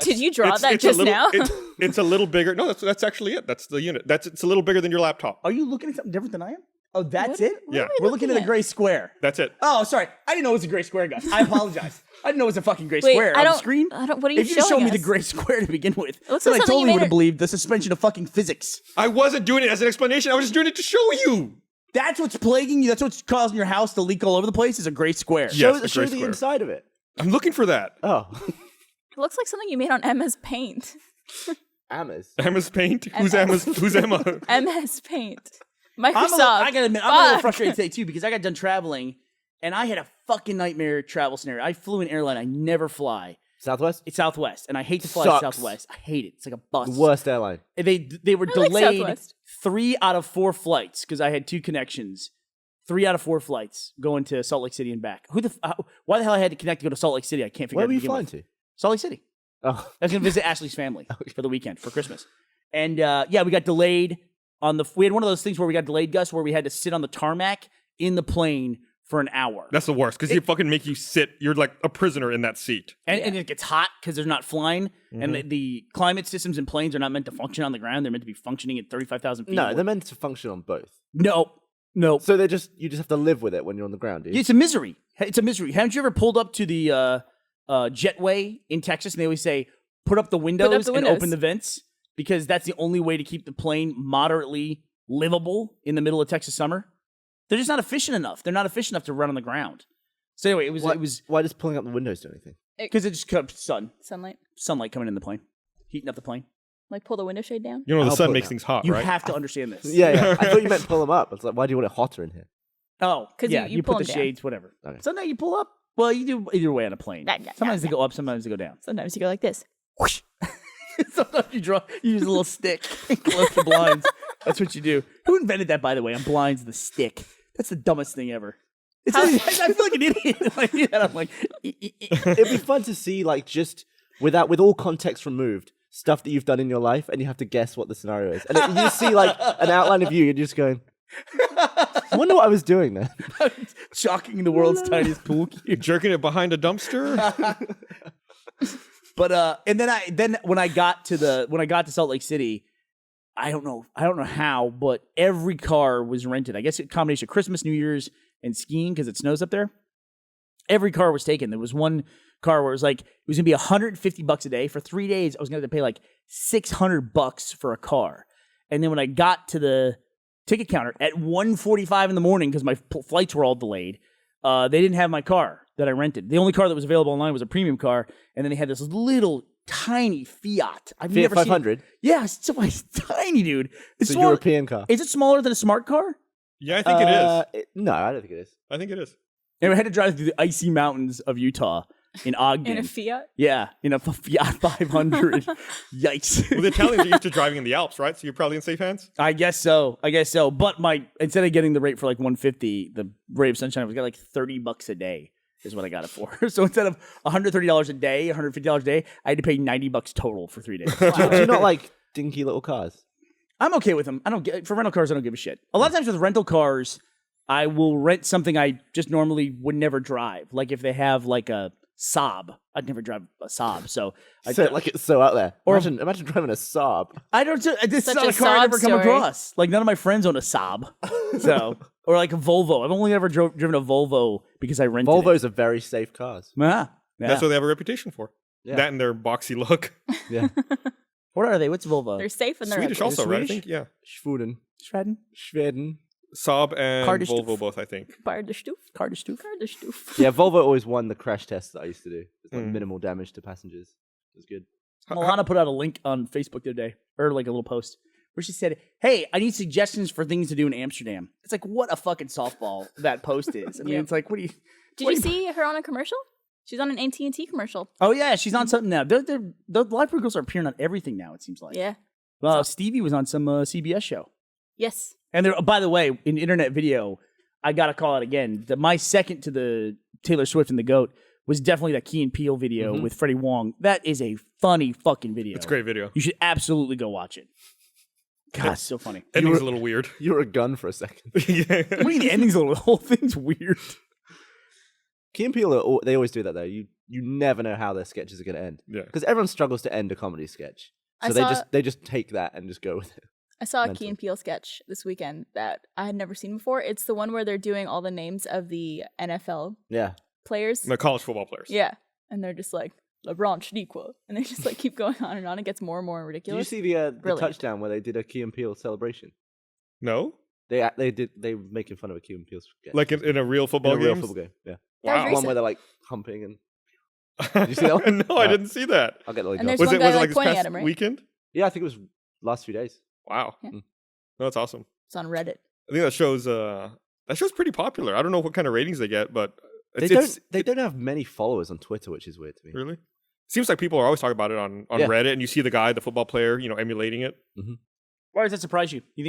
Did you draw that it's just a little, now? It's a little bigger. No, that's actually it. That's the unit. It's a little bigger than your laptop. Are you looking at something different than I am? Oh, that's What- it? what Yeah. am I We're looking at a at? gray square. That's it. Oh, sorry. I didn't know it was a gray square, guys. I apologize. I didn't know it was a fucking gray Wait, square I on don't. the screen. I don't. What are you If you just showing showed me the us? gray square to begin with, looks then like I something you totally made would have in- believed the suspension of fucking physics. I wasn't doing it as an explanation. I was just doing it to show you. That's what's plaguing you. That's what's causing your house to leak all over the place is a gray square. Yeah. Show, Yes, the show gray the square. inside of it. I'm looking for that. Oh, It looks like something you made on MS Paint. Emma's. Emma's Paint? Who's Emma's? Who's Emma? MS Paint. I Microsoft. gotta admit, I'm a little Fuck. frustrated today too because I got done traveling and I had a fucking nightmare travel scenario. I flew an airline I never fly. Southwest? It's Southwest, and I hate to fly Sucks. Southwest. I hate it. It's like a bus. The worst airline. And they were I like delayed Southwest. 3 out of 4 flights because I had 2 connections. 3 out of 4 flights going to Salt Lake City and back. Why the hell I had to connect to go to Salt Lake City? I can't figure Where out. were you begin flying with. to? Salt Lake City. Oh, I was going to visit Ashley's family for the weekend for Christmas. And yeah, we got delayed on the. We had one of those things where we got delayed, Gus, where we had to sit on the tarmac in the plane for an hour. That's the worst because they fucking make you sit. You're like a prisoner in that seat. And it gets hot because they're not flying, Mm-hmm. and the climate systems in planes are not meant to function on the ground. They're meant to be functioning at 35,000 feet. no, they're meant to function on both. No. So you just have to live with it when you're on the ground, dude. It's a misery. It's a misery. Haven't you ever pulled up to the jetway in Texas and they always say, put up the windows and windows. open the vents? Because that's the only way to keep the plane moderately livable in the middle of Texas summer. They're just not efficient enough. They're not efficient enough to run on the ground. So anyway, it was Why does pulling up the windows do anything? because it just comes Sunlight. sunlight coming in the plane, heating up the plane. Like pull the window shade down. You know, the I'll sun put makes that. things hot, You right? have to understand this. Yeah. I thought you meant pull them up. It's like, why do you want it hotter in here? Oh, 'Cause yeah. you You pull put the them down. shades, whatever. Okay. Sometimes you pull up. Well, you do either way on a plane. Yeah, yeah, Sometimes yeah, they go up, sometimes they go down. Sometimes you go like this. Sometimes you use a little stick and close the blinds. That's what you do. Who invented that, by the way? On blinds, the stick. That's the dumbest thing ever. I feel like an idiot. Like, yeah, I'm like, It'd be fun to see, like, just with all context removed, stuff that you've done in your life, and you have to guess what the scenario is. And you see, like, an outline of you, and you're just going, I wonder what I was doing there. chalking the world's tiniest pool cue. Jerking it behind a dumpster. But and then when I got to Salt Lake City, I don't know how, but every car was rented. I guess a combination of Christmas, New Year's, and skiing because it snows up there. Every car was taken. There was one car where it was like it was gonna be $150 a day for 3 days. I was gonna have to pay like $600 for a car. And then when I got to the ticket counter at 1:45 in the morning because my flights were all delayed, they didn't have my car that I rented. The only car that was available online was a premium car, and then they had this little tiny Fiat. I've Fiat never seen. 500. Yeah, it's tiny, dude. It's It's a small. European car. Is it smaller than a smart car? Yeah, I think it is. No, I don't think it is. I think it is. And we had to drive through the icy mountains of Utah in Ogden. In a Fiat. Yeah, in a Fiat 500. Yikes. Well, the Italians are used to driving in the Alps, right? So you're probably in safe hands. I guess so. But instead of getting the rate for like $150, the rate of sunshine was got like $30 a day is what I got it for. So instead of $130 a day, $150 a day, I had to pay $90 total for 3 days. Do you not like dinky little cars? I'm okay with them. For rental cars, I don't give a shit. A lot of times with rental cars, I will rent something I just normally would never drive. Like if they have like a Saab, I'd never drive a Saab. So It's so out there. Or- Imagine driving a Saab. I don't. This is Such not a a car I've Saab ever come story. across. Like none of my friends own a Saab, so or like a Volvo. I've only ever driven a Volvo because I rented it. Volvos are very safe cars. Yeah. That's what they have a reputation for. Yeah. That and their boxy look. Yeah. What are they? What's Volvo? They're safe and they're Swedish ugly. also, right? I Swedish? think, yeah. Schweden. Schweden. Schweden. Saab and Car to Volvo stoof. both, I think. Bar de Stoof. Car to stoof. Bar de Stoof. Yeah, Volvo always won the crash test that I used to do. It's like Mm. minimal damage to passengers. It was good. Milana put out a link on Facebook the other day, or like a little post, where she said, "Hey, I need suggestions for things to do in Amsterdam." It's like, what a fucking softball that post is. I mean, Yeah. it's like, what do you? Did what you do see her on a commercial? She's on an AT&T commercial. Oh yeah, she's on something now. The library girls are appearing on everything now. It seems like. Yeah. Well, Stevie was on some CBS show. Yes. And there, by the way, in internet video, I gotta call it again. My second to the Taylor Swift and the Goat was definitely that Key and Peele video with Freddie Wong. That is a funny fucking video. It's a great video. You should absolutely go watch it. God, it's so funny. Ending's a little weird. You were a gun for a second. Yeah. What do you mean the ending's a little? The whole thing's weird. Key and Peele, they always do that though. You never know how their sketches are going to end Yeah. because everyone struggles to end a comedy sketch. So I they saw- just take that and just go with it. I saw a Mental. Key and Peele sketch this weekend that I had never seen before. It's the one where they're doing all the names of the NFL Yeah. players. The college football players. Yeah. And they're just like, LeBron Shaniqua. And they just like keep going on and on. It gets more and more Did ridiculous. you see the Brilliant. touchdown where they did a Key and Peele celebration? No? They were making fun of a Key and Peele sketch. Like in a real football in a real game? football game. Yeah. That was Wow. recent. One where they're like humping and Did you see that one? No, I didn't see that. I'll get the link. And up. there's Was one it guy, was it like, like this pointing past at him, right? weekend? Yeah, I think it was last few days. Wow. Yeah. No, that's awesome. It's on Reddit. I think that show's pretty popular. I don't know what kind of ratings they get, but They don't have many followers on Twitter, which is weird to me. really seems like people are always talking about it on Yeah. Reddit, and you see the guy, the football player, emulating it. Why does that surprise you? I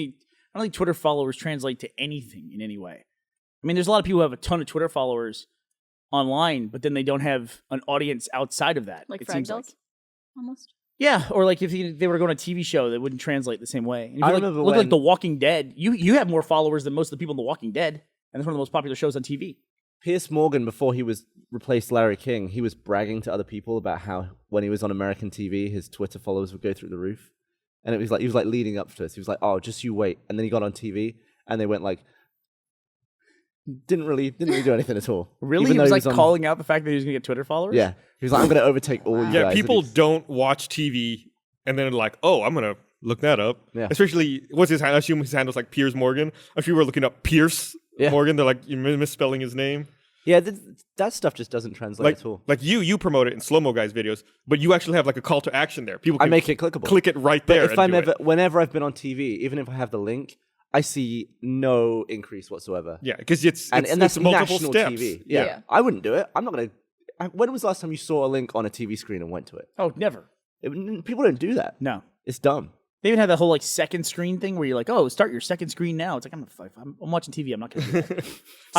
don't think Twitter followers translate to anything in any way. I mean, there's a lot of people who have a ton of Twitter followers online, but then they don't have an audience outside of that. Like it seems Fragdolls? Almost. Yeah, or like if they were going to a TV show, that wouldn't translate the same way. And if I you remember look like when- The Walking Dead. You have more followers than most of the people in The Walking Dead, and it's one of the most popular shows on TV. Piers Morgan, before he was replaced Larry King, he was bragging to other people about how when he was on American TV, his Twitter followers would go through the roof. And it was like he was like leading up to us. He was like, "Oh, just you wait." And then he got on TV, and they went like, didn't really do anything at all. Really, Even he though was like on- calling out the fact that he was going to get Twitter followers. Yeah, he was like, "I'm going to overtake all you Yeah, guys." people And he- don't watch TV and then like, oh, I'm gonna look that up. Yeah. Especially, what's his hand? I assume his handle's like Piers Morgan. If you were looking up Pierce Yeah. Morgan, they're like, you're misspelling his name. Yeah, that stuff just doesn't translate at all. Like you promote it in Slow Mo Guys videos, but you actually have like a call to action there. People I can make it clickable. click it right But there. if and I'm do ever, it. whenever I've been on TV, even if I have the link, I see no increase whatsoever. Yeah, because it's And that's multiple national steps. TV. Yeah. Yeah. I wouldn't do it. I'm not going to. When was the last time you saw a link on a TV screen and went to it? Oh, never. People don't do that. No. It's dumb. They even had that whole like second screen thing where you're like, oh, start your second screen now. It's like I'm watching TV. I'm not going to do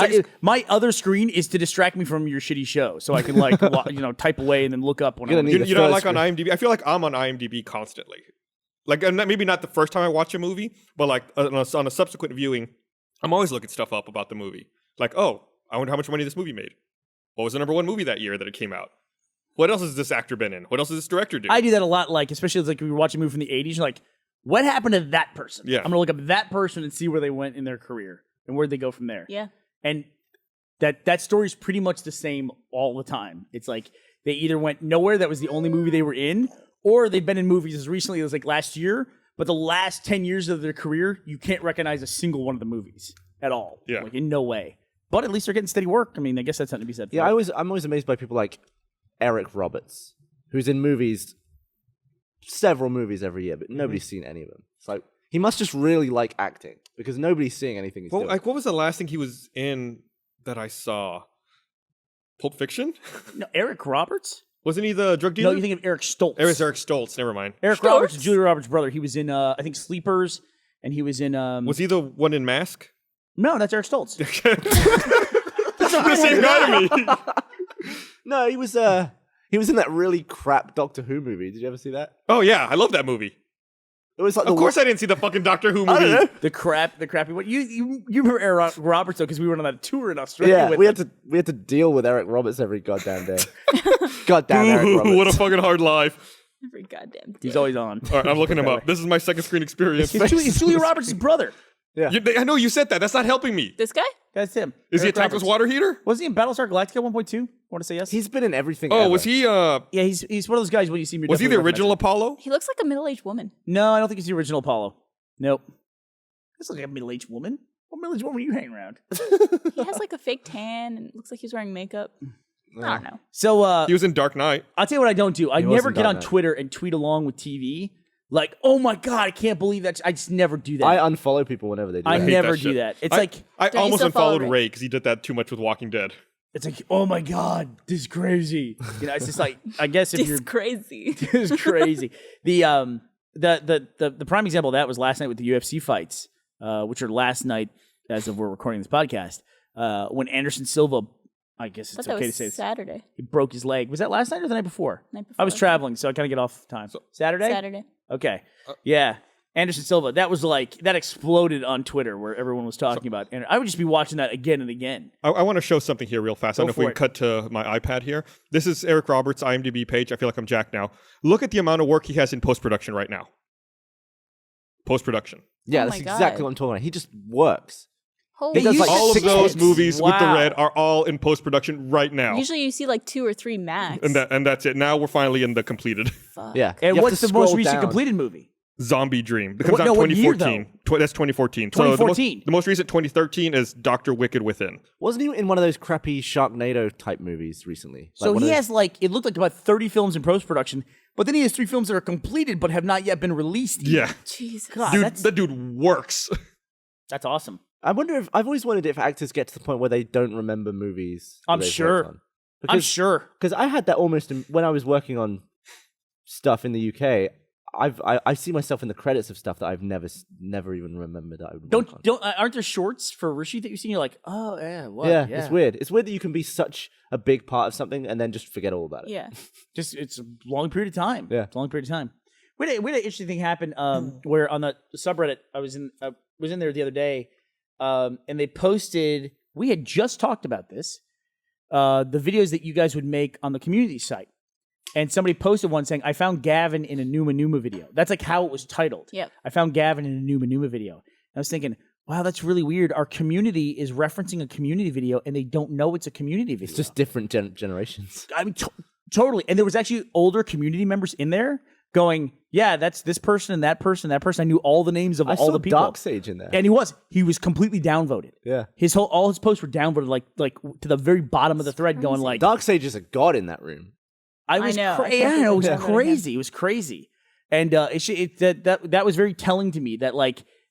that. My other screen is to distract me from your shitty show, so I can like type away and then look up when You're I'm. gonna need You're the not first like on IMDb. I feel like I'm on IMDb constantly. Like, and maybe not the first time I watch a movie, but like on a subsequent viewing, I'm always looking stuff up about the movie. Like, oh, I wonder how much money this movie made. What was the number one movie that year that it came out? What else has this actor been in? What else has this director do? I do that a lot, like especially like we were watching a movie from the '80s. You're like, what happened to that person? Yeah. I'm gonna look up that person and see where they went in their career and where'd they go from there. Yeah. And that story's pretty much the same all the time. It's like they either went nowhere, that was the only movie they were in, or they've been in movies as recently as like last year, but the last 10 years of their career, you can't recognize a single one of the movies at all. Yeah. Like in no way. But at least they're getting steady work. I mean, I guess that's something to be said for Yeah, it. I'm always amazed by people like Eric Roberts, who's in movies, several movies every year, but nobody's seen any of them. It's like he must just really like acting because nobody's seeing anything he's Well, doing. like, what was the last thing he was in that I saw? Pulp Fiction? No, Eric Roberts? Wasn't he the drug dealer? No, you think of Eric Stoltz. It was Eric Stoltz. Never mind. Eric Stoltz? Roberts is Julia Roberts' brother. He was in, I think, Sleepers, and he was in... Was he the one in Mask? No, that's Eric Stoltz. That's not the same guy to me. No, he was in that really crap Doctor Who movie. Did you ever see that? Oh yeah, I love that movie. It was like Of course, I didn't see the fucking Doctor Who I movie. don't know. the crappy one. You remember Eric Roberts, though, because we went on that tour in Australia Yeah, with we him. had to deal with Eric Roberts every goddamn day. Goddamn Eric Ooh, Roberts. what a fucking hard life. Every goddamn day. He's always on. All right, I'm looking him up. This is my second screen experience. It's Julia Roberts' brother. I know you said that. That's not helping me. This guy? That's him. Is he a Eric tankless Roberts. water heater? Was he in Battlestar Galactica 1.2? Want to say yes? He's been in everything. Oh, ever. was he? Yeah, he's one of those guys when you see him. you're Was he the definitely original recognizing Apollo? He looks like a middle-aged woman. him. No, I don't think he's the original Apollo. Nope. This looks like a middle-aged woman. What middle-aged woman are you hanging around? He has like a fake tan and looks like he's wearing makeup. I don't know. So He was in Dark Knight. I'll tell you what I don't do. I He never wasn't get done on that. Twitter and tweet along with TV. Like, oh my god, I can't believe that. I just never do that. I unfollow people whenever they do I that. hate never that do shit. that. It's I like you almost still follow unfollowed Ray? Ray because he did that too much with Walking Dead. it's like, oh my god, this is crazy. You know, it's just like I guess if It's you're crazy. this is crazy. The prime example of that was last night with the UFC fights, which are last night as of we're recording this podcast. When Anderson Silva, I guess I it's thought that okay to was say this, Saturday. he broke his leg. Was that last night or the night before? Night before. I was traveling, so I kind of get off time. Saturday? Saturday. Okay. Yeah. Anderson Silva. That was like, that exploded on Twitter where everyone was talking about. And I would just be watching that again and again. I want to show something here real fast. I don't know if we for can cut to my iPad here. This is Eric Roberts' IMDb page. I feel like I'm Jack now. Look at the amount of work he has in post-production right now. post-production. Yeah, Oh that's my exactly God. what I'm talking about. He just works. Holy does, like, All of 6 those hits. movies with the Wow. red are all in post-production right now. Usually you see like 2 or 3 max. And that's it. Now we're finally in the completed Fuck. Yeah. And You have what's to the most scroll recent down. completed movie? Zombie Dream. It What- comes out no, what year, 2014. That's 2014. 2014. So the most recent 2013 is Dr. Wicked Within. Wasn't he in one of those crappy Sharknado type movies recently? So one he of those- has like, it looked like about 30 films in post-production, but then he has 3 films that are completed but have not yet been released. even. Yeah. Jesus. God, Dude, that's, that dude works. that's awesome. I wonder if I've always wondered if actors get to the point where they don't remember movies. that I'm they've sure. worked on. I'm sure. Because I had that almost when I was working on stuff in the UK. I see myself in the credits of stuff that I've never even remembered that I would work on. Aren't there shorts for Rooster Teeth that you've seen? You're like, oh yeah, what? Yeah, it's weird. It's weird that you can be such a big part of something and then just forget all about it. Yeah. Just it's a long period of time. Yeah. It's a long period of time. We had an interesting thing happen where on the subreddit I was in there the other day, and they posted. We had just talked about this, the videos that you guys would make on the community site, and somebody posted one saying, "I found Gavin in a Numa Numa video." That's like how it was titled. Yep. I found Gavin in a Numa Numa video. And I was thinking, wow, that's really weird. Our community is referencing a community video, and they don't know it's a community video. It's just different generations. I mean, totally. And there was actually older community members in there going, yeah, that's this person and that person. That person. I knew all the names of I all saw the people. Darkseid in there. And he was completely downvoted. Yeah. All his posts were downvoted, like to the very bottom of the thread, going like, Darkseid is a god in that room. I know. Yeah. It was Yeah. crazy. It was crazy. And that was very telling to me that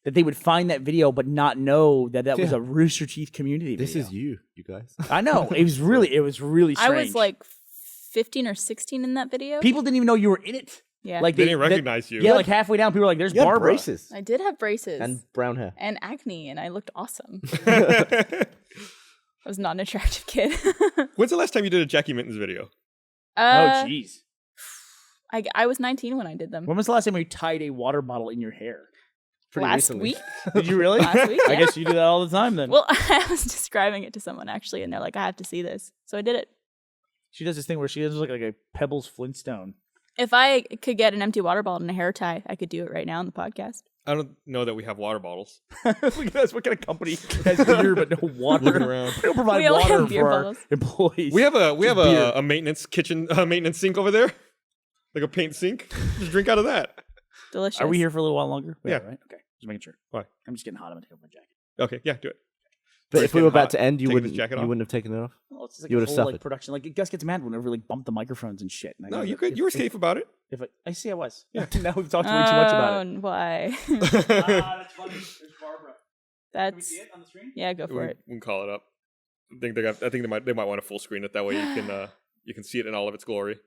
that they would find that video but not know that was Yeah. a Rooster Teeth community video. This is you guys. I know. It was really strange. I was like 15 or 16 in that video. people didn't even know you were in it. Yeah. Like They didn't recognize you. Yeah, like halfway down, people were like, "There's You had Barbara." braces I did have braces and brown hair. and acne, and I looked awesome. I was not an attractive kid. When's the last time you did a Jackie Mittens video? Oh, jeez. I was 19 when I did them. When was the last time you tied a water bottle in your hair? Pretty Last recently. week? Did you really? Last week, I yeah. guess you do that all the time then. Well, I was describing it to someone actually, and they're like, I have to see this. So I did it. She does this thing where she does like a Pebbles Flintstone. If I could get an empty water bottle and a hair tie, I could do it right now on the podcast. I don't know that we have water bottles. Look at this. What kind of company has beer but no water? Looking around. We don't provide We only water have beer for our bottles. employees. We have a beer. a maintenance kitchen, a maintenance sink over there, like a paint sink. Just drink out of that. Delicious. Are we here for a little while longer? Yeah. Right? Okay. Just making sure. Why? I'm just getting hot. I'm going to take off my jacket. Okay, yeah, do it. But It's if we were getting about hot. to end, you Taking this jacket off? wouldn't have taken it off. Well, it's just like You a would've whole suffered. production. Like, Gus gets mad whenever we bump the microphones and shit. And I No, go, you good. You were safe about it. If I see, I was. Yeah. Now we've talked way too much about it. Why? That's funny. There's Barbara. That's it on the screen? yeah. Go for it. We can call it up. I think they might want to full screen it that way. You can see it in all of its glory.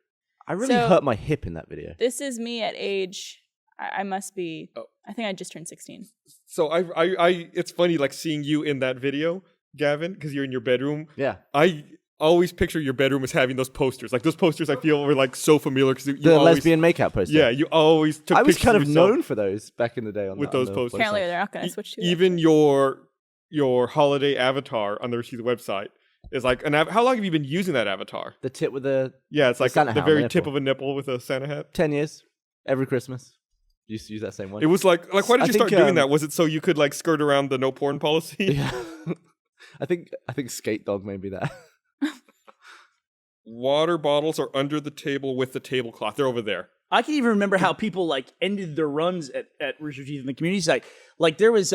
I really So- hurt my hip in that video. This is me at age. I must be. Oh. I think I just turned 16. So I it's funny like seeing you in that video, Gavin, because you're in your bedroom. Yeah. I always picture your bedroom as having those posters. Like those posters, I feel were like so familiar because you The always, lesbian makeout poster. Yeah, you always took. I was pictures kind of yourself. known for those back in the day. With those posters. Apparently, they're not going to switch to that. Even your holiday avatar on the Rooster Teeth website is like how long have you been using that avatar? The tip with the Yeah, it's like Santa the hat on very the tip nipple. of a nipple with a Santa hat. 10 years. Every Christmas. Used to use that same one. It was like why did I you start think, doing that? Was it so you could like skirt around the no porn policy? Yeah. I think Skate Dog made me that. Water bottles are under the table with the tablecloth. They're over there. I can even remember how people like ended their runs at Rooster Teeth in the community site. Like there was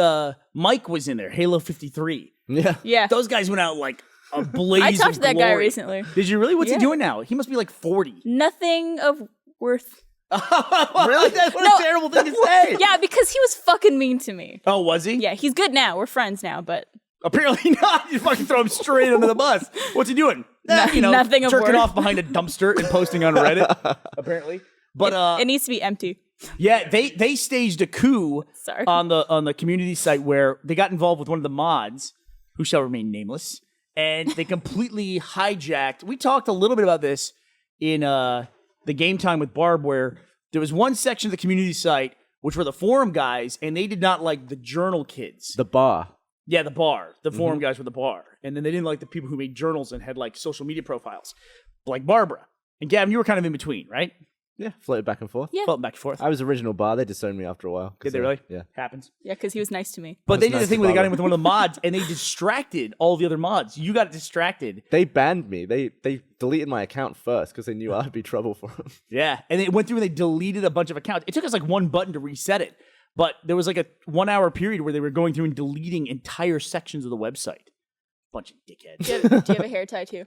Mike was in there, Halo 53. Yeah. Yeah. Those guys went out like a blaze. I talked to that guy glory. recently. Did you really? What's he Yeah. doing now? He must be like 40. Nothing of worth. Really? That's what No. a terrible thing to say. Yeah, because he was fucking mean to me. Oh, was he? Yeah, he's good now. We're friends now, but Apparently not. You fucking throw him straight under the bus. What's he doing? Nothing of jerking worth. off behind a dumpster and posting on Reddit. Apparently, but it needs to be empty. yeah, they staged a coup Sorry. on the community site where they got involved with one of the mods, who shall remain nameless, and they completely hijacked. We talked a little bit about this in the Game Time with Barb, where there was one section of the community site which were the forum guys, and they did not like the journal kids. The bar. Yeah, the bar. The forum guys were the bar. And then they didn't like the people who made journals and had like social media profiles, like Barbara. And Gavin, you were kind of in between, right? Yeah, floated back and forth. Yeah. Floating back and forth. I was original bar. They disowned me after a while. Did they really? Yeah. Happens. Yeah, because he was nice to me. But they was did the nice thing to where they got Barbara. in with one of the mods and they distracted all the other mods. You got distracted. They banned me. They deleted my account first because they knew I'd be trouble for them. Yeah. And they went through and they deleted a bunch of accounts. It took us like one button to reset it. But there was like a 1 hour period where they were going through and deleting entire sections of the website. Bunch of dickheads. Do you have a hair tie too?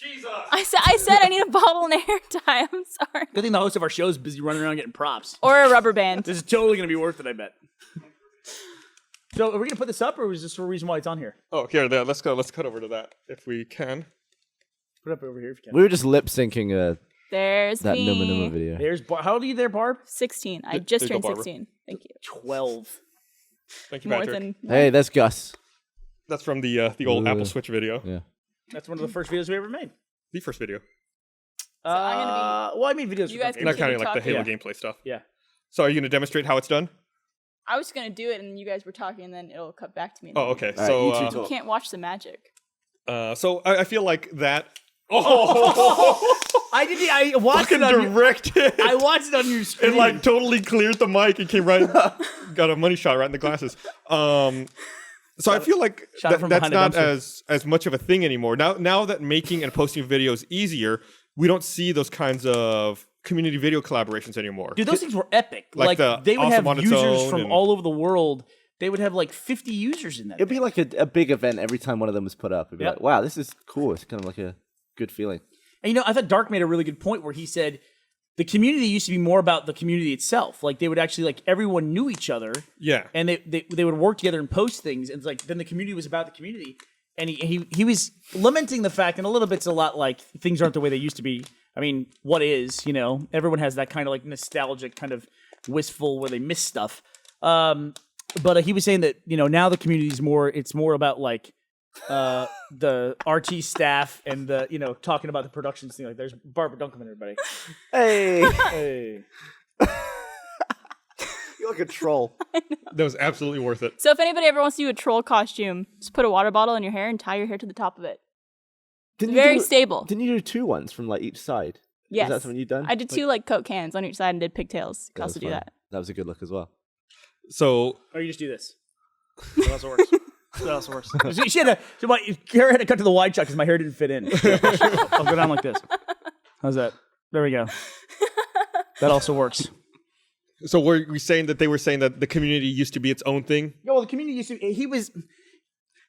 Jesus. I said I need a bottle and a hair tie. I'm sorry. Good thing the host of our show is busy running around getting props. Or a rubber band. This is totally going to be worth it, I bet. So are we going to put this up or is this for a reason why it's on here? Oh, here, there. Let's go. Let's cut over to that if we can. Put it up over here if you can. We were just lip syncing There's that me. Numa Numa video. There's how old are you there, Barb? 16. I There just you go, turned Barbara. 16. Thank you. 12. Thank you, More Patrick. than Hey, that's Gus. That's from the old Ooh. Apple Switch video. Yeah. That's one of the first videos we ever made. The first video. I'm gonna Well, I made videos You for guys games. can Not counting keep like the Halo talking. gameplay stuff. Yeah. So are you going to demonstrate how it's done? I was gonna do it, and you guys were talking, and then it'll cut back to me. Oh, okay. All right, So you two You talk. can't watch the magic. so I feel like that. Oh, I watched fucking it on your, directed. I watched it on your screen. It like totally cleared the mic and came right, got a money shot right in the glasses. So I feel like Shot it from that's behind a not dumpster. as much of a thing anymore. Now that making and posting videos is easier, we don't see those kinds of community video collaborations anymore. Dude, those things were epic. Like the they would Awesome have on its users own from and- all over the world. They would have like 50 users in that. It'd be like a big event every time one of them was put up. It'd be Yep. like, wow, this is cool. It's kind of like a good feeling. And I thought Dark made a really good point where he said the community used to be more about the community itself. Like they would actually like everyone knew each other. Yeah. And they would work together and post things. And it's like then the community was about the community. And he was lamenting the fact, and a little bit's a lot like things aren't the way they used to be. I mean, what is, everyone has that kind of like nostalgic kind of wistful where they miss stuff. But he was saying that, now the community is it's more about like the RT staff and the, talking about the productions thing. Like there's Barbara Dunkelman, everybody. Hey, Hey. you're like a troll. That was absolutely worth it. So if anybody ever wants to do a troll costume, just put a water bottle in your hair and tie your hair to the top of it. Didn't Very you do, stable. Didn't you do 2 ones from like each side? Yes. Is that something you've done? I did 2 like Coke cans on each side and did pigtails. Could That also was do fun. that. That was a good look as well. So Or you just do this. That also works. That also works. Kara had to cut to the wide shot because my hair didn't fit in. I'll go down like this. How's that? There we go. That also works. So were we saying that they were saying that the community used to be its own thing? Yeah, well, the community used to.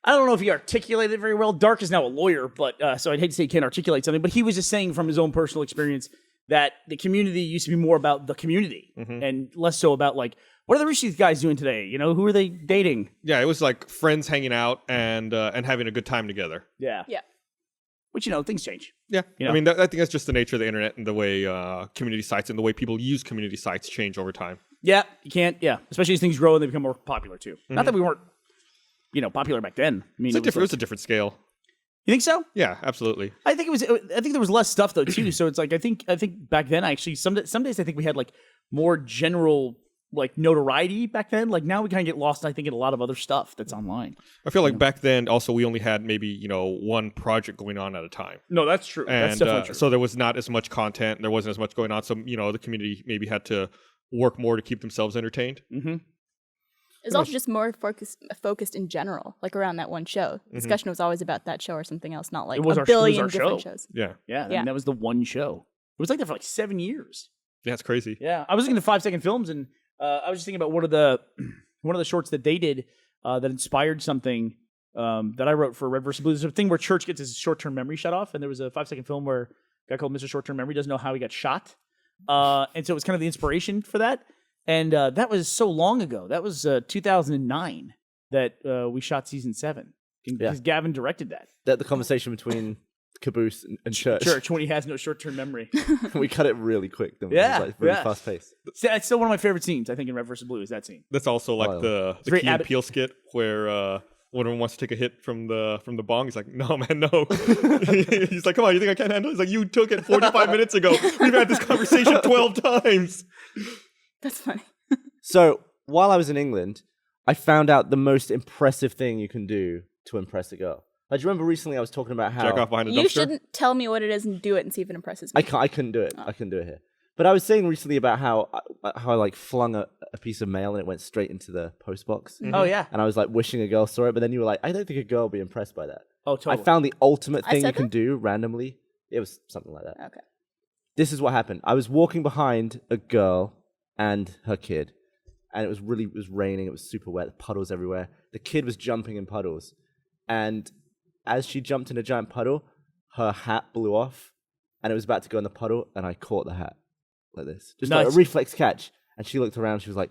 I don't know if he articulated it very well. Dark is now a lawyer, but so I'd hate to say he can't articulate something, but he was just saying from his own personal experience that the community used to be more about the community and less so about like, what are the Rooster Teeth guys doing today? Who are they dating? Yeah, it was like friends hanging out and having a good time together. Yeah. Yeah. Which, things change. Yeah, You I know? mean, I think that's just the nature of the internet and the way community sites and the way people use community sites change over time. Yeah, you can't. Yeah, especially as things grow and they become more popular too. Not that we weren't, popular back then. I mean, It was a different scale. You think so? Yeah, absolutely. I think there was less stuff though too. So it's like I think back then actually some days I think we had like more general like notoriety back then. Like now we kind of get lost. I think in a lot of other stuff that's online. I feel like back then also we only had maybe one project going on at a time, No, that's true. and That's definitely true. so there was not as much content. There wasn't as much going on. So the community maybe had to work more to keep themselves entertained. It's also just more focused in general, like around that one show. Discussion was always about that show or something else, not like It was a our- it was billion our different show. shows. Yeah, Yeah, I Yeah. mean, that was the one show. It was like that for like 7 years. yeah, it's crazy. Yeah, I was looking at 5-second films, and I was just thinking about one of the shorts that they did that inspired something that I wrote for Red vs. Blue. There's a thing where Church gets his short-term memory shut off, and there was a 5-second film where a guy called Mr. Short-Term Memory doesn't know how he got shot, and so it was kind of the inspiration for that. And that was so long ago. That was 2009 that we shot season 7 because Gavin directed that. The conversation between Caboose and Church. Church when he has no short-term memory. We cut it really quick. Didn't we? Yeah, It was like really yeah. fast paced. So that's still one of my favorite scenes. I think in Red vs. Blue is that scene. That's also like Wow. the very Key and Abbott- Peele skit where one of them wants to take a hit from the bong. He's like, "No, man, no." He's like, "Come on, you think I can't handle it?" He's like, "You took it 45 minutes ago. We've had this conversation 12 times." That's funny. So while I was in England, I found out the most impressive thing you can do to impress a girl. Like, do you remember recently I was talking about how Jack off behind a dumpster. You shouldn't tell me what it is and do it and see if it impresses me. I couldn't do it. I couldn't do it here. But I was saying recently about how I like flung a piece of mail and it went straight into the post box. Oh yeah. And I was like wishing a girl saw it, but then you were like, I don't think a girl would be impressed by that. Oh, totally. I found the ultimate I thing said you can that? do randomly. It was something like that. Okay. This is what happened. I was walking behind a girl and her kid, and it was raining. It was super wet, puddles everywhere. The kid was jumping in puddles, and as she jumped in a giant puddle, her hat blew off, and it was about to go in the puddle, and I caught the hat like this, just like a Nice. reflex catch. And she looked around. She was like,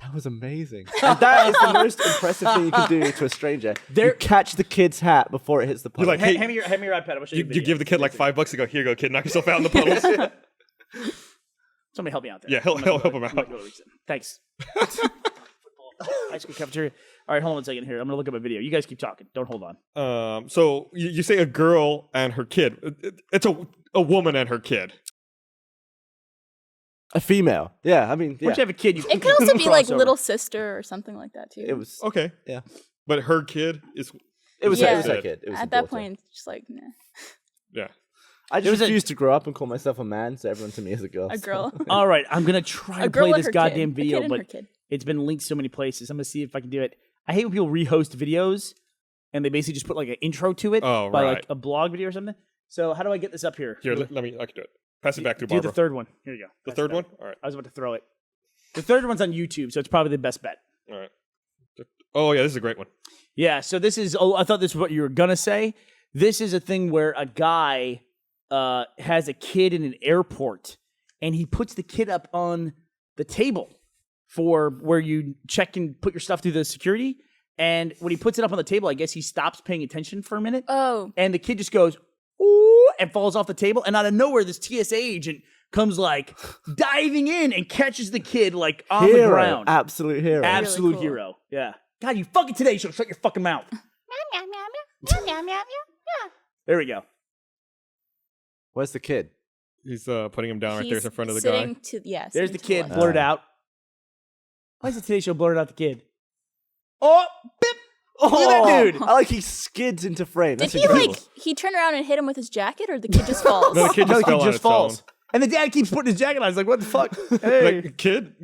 "That was amazing." And that is the most impressive thing you can do to a stranger. You catch the kid's hat before it hits the puddle. You're like, hey, Hand me your iPad. I'll show you. you give the kid like $5 to go, here you go, kid, knock yourself out in the puddles. Somebody help me out there. Yeah, help him out. Thanks. High school cafeteria. All right, hold on a second here. I'm gonna look up a video. You guys keep talking. Don't hold on. So you say a girl and her kid. It's a woman and her kid. A female. Yeah, I mean, yeah. Once you have a kid, you It could also be like crossover. little sister or something like that too. It was. Okay. Yeah. But her kid is... It was. Yeah. It was her kid. It was At the that daughter. point, it's just like nah. Yeah. I There was just a- refused to grow up and call myself a man, so everyone to me is a girl. A girl, All right, I'm gonna try a to girl play and this her goddamn kid. video, a kid and but her kid. it's been linked so many places. I'm gonna see if I can do it. I hate when people rehost videos and they basically just put like an intro to it Oh, by right. like a blog video or something. So how do I get this up here? Here, let me... I can do it. Pass it back to Do Barbara. the third one. Here you go. The Pass third it one? back. All right. I was about to throw it. The third one's on YouTube, so it's probably the best bet. All right. Oh, yeah, this is a great one. Yeah, so this is, I thought this was what you were going to say. This is a thing where a guy has a kid in an airport, and he puts the kid up on the table for where you check and put your stuff through the security. And when he puts it up on the table, I guess he stops paying attention for a minute. Oh, And the kid just goes, ooh, and falls off the table. And out of nowhere, this TSA agent comes like diving in and catches the kid like on Hero. the ground. Absolute hero. Absolute cool. hero. Yeah. God, you fucking Today Show. Shut your fucking mouth. There we go. Where's the kid? He's putting him down right he's there in front of the sitting guy. To, yeah, There's sitting the to kid left. blurred out. Why is the Today Show blurred out the kid? Oh, bip. Look at that dude. I like he skids into frame. Did That's he incredible. like he turned around and hit him with his jacket, or the kid just falls? No, the kid No, just the fell kid on just its falls. own. And the dad keeps putting his jacket on. He's like, what the fuck? Hey. Like, kid,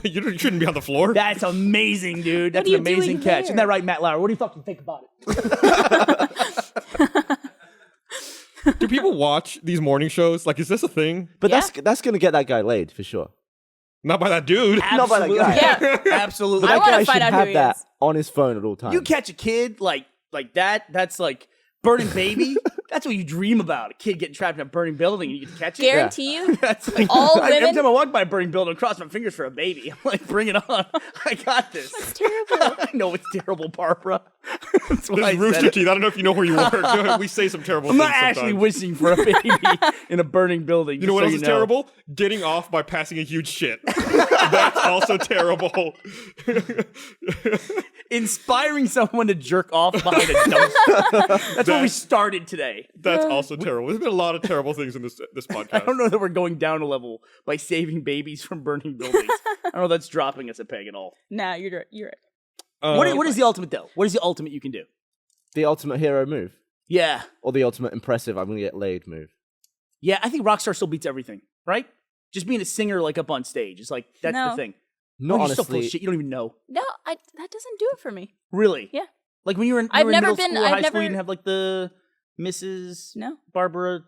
you shouldn't be on the floor. That's amazing, dude. That's are an you amazing doing catch. there? Isn't that right, Matt Lauer? What do you fucking think about it? Do people watch these morning shows? Like, is this a thing? But Yeah. that's gonna get that guy laid for sure. Not by that dude. Not by that guy. Yeah. Absolutely. I That wanna guy find should out who have he that is. on his phone at all times. You catch a kid like that, that's like burning baby. That's what you dream about. A kid getting trapped in a burning building and you can catch it. Guarantee you, That's like, all every women. time I walk by a burning building, I cross my fingers for a baby. I'm like, bring it on. I got this. That's terrible. I know it's terrible, Barbara. That's why This I is said Rooster it. Teeth. I don't know if you know where you work. We say some terrible I'm things not actually sometimes. wishing for a baby in a burning building. You know what else just is so terrible? Getting off by passing a huge shit. That's also terrible. Inspiring someone to jerk off behind a dumpster. That's where we started today. That's also terrible. There's been a lot of terrible things in this I podcast. don't know that we're going down a level by saving babies from burning buildings. I don't know if that's dropping us a peg at all. Nah, you're right. What is the ultimate, though? What is the ultimate you can do? the ultimate hero move Yeah. or the ultimate impressive I'm gonna get laid move. Yeah, I think Rockstar still beats everything, right? Just being a singer like up on stage. It's like, that's the No. thing. Not You're so full of honestly. shit. You don't even know. No, that doesn't do it for me. Really? Yeah. Like when you were in, I've you were in never middle been- school or I've high school, you never- didn't have like the Mrs. No. Barbara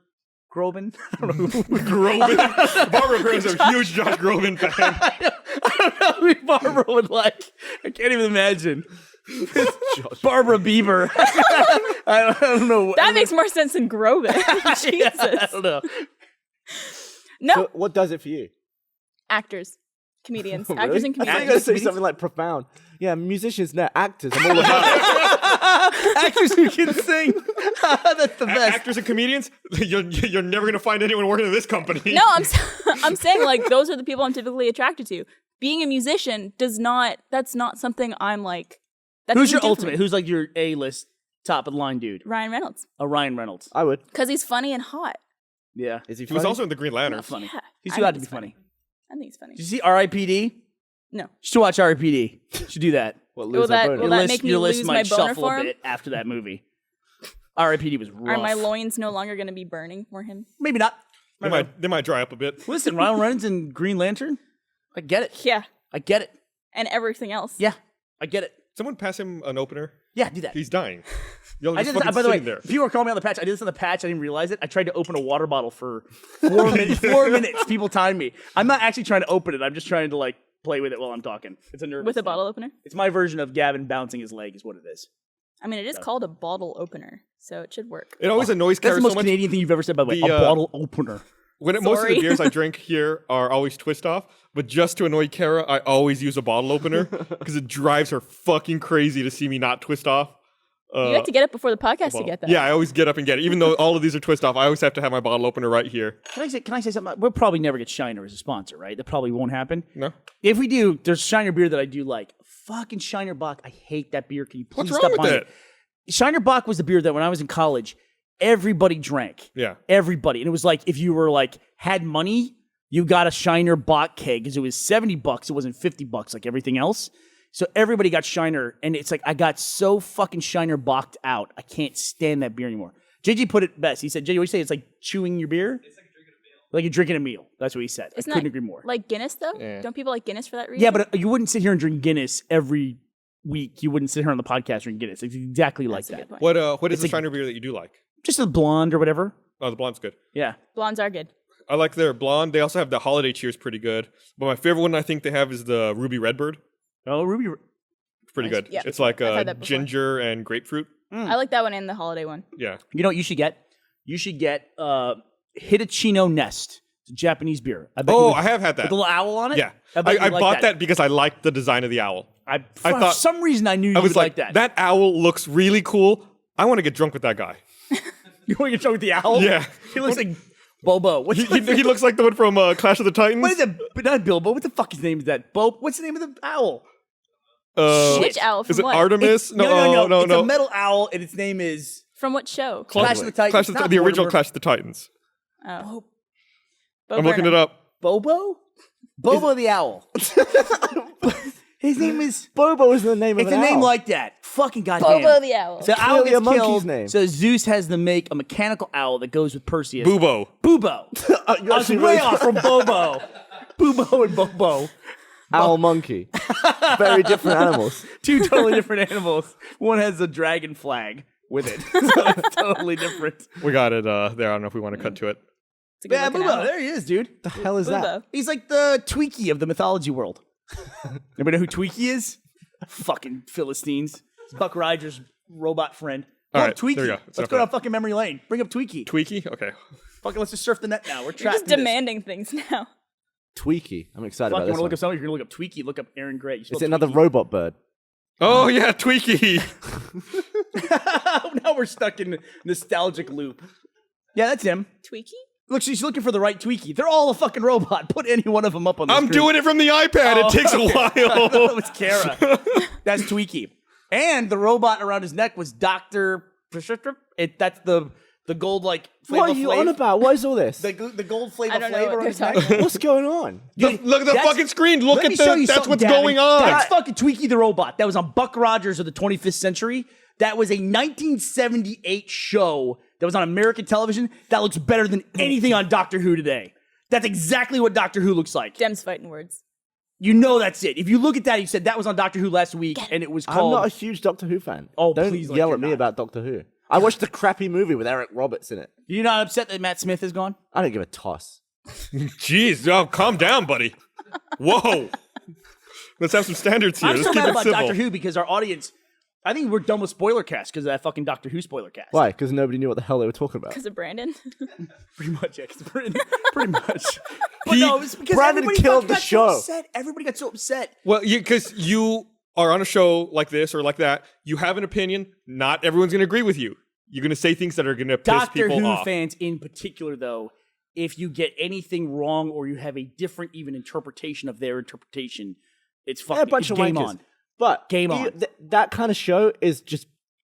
Groban? I don't know. Groban? Barbara Groban's a huge Josh Groban fan. I don't know who Barbara would like. I can't even imagine. Barbara Bieber. I don't know. That makes more sense than Groban. Yeah, Jesus. I don't know. No, So what does it for you? actors, comedians, Oh, actors really? and I thought you were comedians. gonna say something like profound. Yeah, musicians, no, actors. I'm all about it. Actors who can sing. That's the best. Actors and comedians, you're never going to find anyone working in this company. No, I'm saying like those are the people I'm typically attracted to. Being a musician that's not something I'm like. That Who's your doesn't do for ultimate? me. Who's like your A-list top of the line dude? Ryan Reynolds? Ryan Reynolds. I would. Because he's funny and hot. Yeah. Is he He was funny? also in the Green Lantern. Not funny. Yeah, He's I too think odd to be he's funny. I think he's funny. Did you see R.I.P.D.? No. You should watch R.I.P.D. You should do that. What, Will lose that- our boner? will that make me your list lose might my boner shuffle for a him? bit after that movie. R.I.P.D. was rough. Are my loins no longer going to be burning for him? Maybe not. They might dry up a bit. Listen, Ryan Reynolds and Green Lantern. I get it. Yeah. I get it. And everything else. Yeah, I get it. Someone pass him an opener. Yeah, do that. He's dying. You're I just did this, fucking by the way, sitting there. people were calling me on the patch. I did this on the patch. I didn't realize it. I tried to open a water bottle for 4 minutes. 4 minutes. People timed me. I'm not actually trying to open it. I'm just trying to like play with it while I'm talking. It's a nervous With a thing. bottle opener? It's my version of Gavin bouncing his leg is what it is. I mean, it is called a bottle opener, so it should work. It always annoys That's Kara the so most much. Canadian thing you've ever said, by the way. The, A bottle opener. Most of the Sorry. beers I drink here are always twist off, but just to annoy Kara, I always use a bottle opener because it drives her fucking crazy to see me not twist off. You have to get up before the podcast to get that. Yeah, I always get up and get it. Even though all of these are twist off, I always have to have my bottle opener right here. Can I say something? We'll probably never get Shiner as a sponsor, right? That probably won't happen. No? If we do, there's Shiner beer that I do like. Fucking Shiner Bock. I hate that beer. Can you please What's stop wrong with buying it? Shiner Bock was the beer that when I was in college, everybody drank. Yeah. Everybody. And it was like, if you were like, had money, you got a Shiner Bock keg because it was $70. It wasn't $50 like everything else. So everybody got Shiner. And it's like, I got so fucking Shiner Bocked out. I can't stand that beer anymore. JJ put it best. He said, JJ, what do you say? It's like chewing your beer? It's like drinking a meal. Like you're drinking a meal. That's what he said. Isn't I couldn't that agree more. Like Guinness, though? Yeah. Don't people like Guinness for that reason? Yeah, but you wouldn't sit here and drink Guinness every week. You wouldn't sit here on the podcast and drink Guinness. It's exactly like That's a that. good point. What is It's the a- Shiner beer that you do like? Just a blonde or whatever. Oh, the blonde's good. Yeah. Blondes are good. I like their blonde. They also have the holiday cheers pretty good. But my favorite one I think they have is the Ruby Redbird. Oh, Ruby. It's pretty good. Yeah. It's like I've had that before. ginger and grapefruit. I like that one and the holiday one. Yeah. You know what you should get? You should get Hitachino Nest. It's a Japanese beer. I bet you Oh, would- I have had that. with the little owl on it? Yeah. bet you I like bought that because I liked the design of the owl. For thought- some reason I knew you I was would like, that. that owl looks really cool. I want to get drunk with that guy. You want to get drunk with the owl? Yeah. He looks like Bobo. What's He looks like the one from Clash of the Titans. what is it? But not Bilbo. What the fuck his name is that? Bo? What's the name of the owl? Which owl? From Is it what? Artemis? No. no. It's a metal owl, and its name is From what show? Clash of the Titans. Clash of the, Not the original Mortimer. Clash of the Titans. Oh. I'm looking it up. Bobo? Bobo the owl. His name is. Bobo is the name of It's an a name owl. like that. Fucking goddamn. Bobo the owl. So owl Clearly a gets monkey's killed. name. So Zeus has them make a mechanical owl that goes with Perseus. Bubo. Bubo. You're I was actually way really- off from Bobo. Bubo and Bobo. Owl monkey. Very different animals. Two totally different animals. One has a dragon flag with it. So it's totally different. We got it there. I don't know if we want to cut to it. It's a good Yeah, looking Bubo. owl. There he is, dude. The hell is that? Bubo. He's like the Tweaky of the mythology world. Anybody know who Tweaky is? Fucking Philistines. It's Buck Rogers' robot friend. All Pull right, up Tweaky. there we go. Let's Enough go of down that. fucking memory lane. Bring up Tweaky. Tweaky? Okay. Fucking let's just surf the net now. We're You're trapped just in this. demanding things now. Tweaky. I'm excited Fuck, about you this want to look one. up something? You're going to look up Tweaky. Look up Aaron Gray. You Is spell it another Tweaky. robot bird? Oh, yeah, Tweaky. Now we're stuck in nostalgic loop. Yeah, that's him. Tweaky? Look, she's looking for the right Tweaky. They're all a fucking robot. Put any one of them up on the I'm screen. doing it from the iPad. Oh, It takes a okay. I thought it while. was Kara. That's Tweaky. And the robot around his neck was Dr. That's the gold, like, Flavor What are you Flav. on about? What is all this? The gold Flavor I don't know Flav what around you're his neck. talking about. What's going on? Look at the That's- fucking screen. Look Let at me show you that's something, what's Gavin. going on. That's fucking Tweaky the robot. That was on Buck Rogers of the 25th century. That was a 1978 show that was on American television that looks better than anything on Doctor Who today. That's exactly what Doctor Who looks like. Dem's fighting words. You know that's it. If you look at that, you said that was on Doctor Who last week, and it was I'm called... not a huge Doctor Who fan. Oh, Don't please, like yell you're at me not. about Doctor Who. I watched the crappy movie with Eric Roberts in it. You're not upset that Matt Smith is gone? I don't give a toss. Jeez, oh, calm down, buddy. Whoa. Let's have some standards here. I'm Let's so keep mad it about civil. Doctor Who because our audience... I think we're done with spoiler cast because of that fucking Doctor Who spoiler cast. Why? Because nobody knew what the hell they were talking about. Because of Brandon. Pretty much, yeah. 'Cause pretty much. But no, it's because Brandon everybody killed fucking the got show. So upset. Everybody got so upset. Well, because you are on a show like this or like that, you have an opinion. Not everyone's going to agree with you. You're going to say things that are going to piss Doctor people Who off. fans in particular, though, if you get anything wrong or you have a different even interpretation of their interpretation, it's fucking They're a bunch it's of game wankers. on. But Game on. That kind of show is just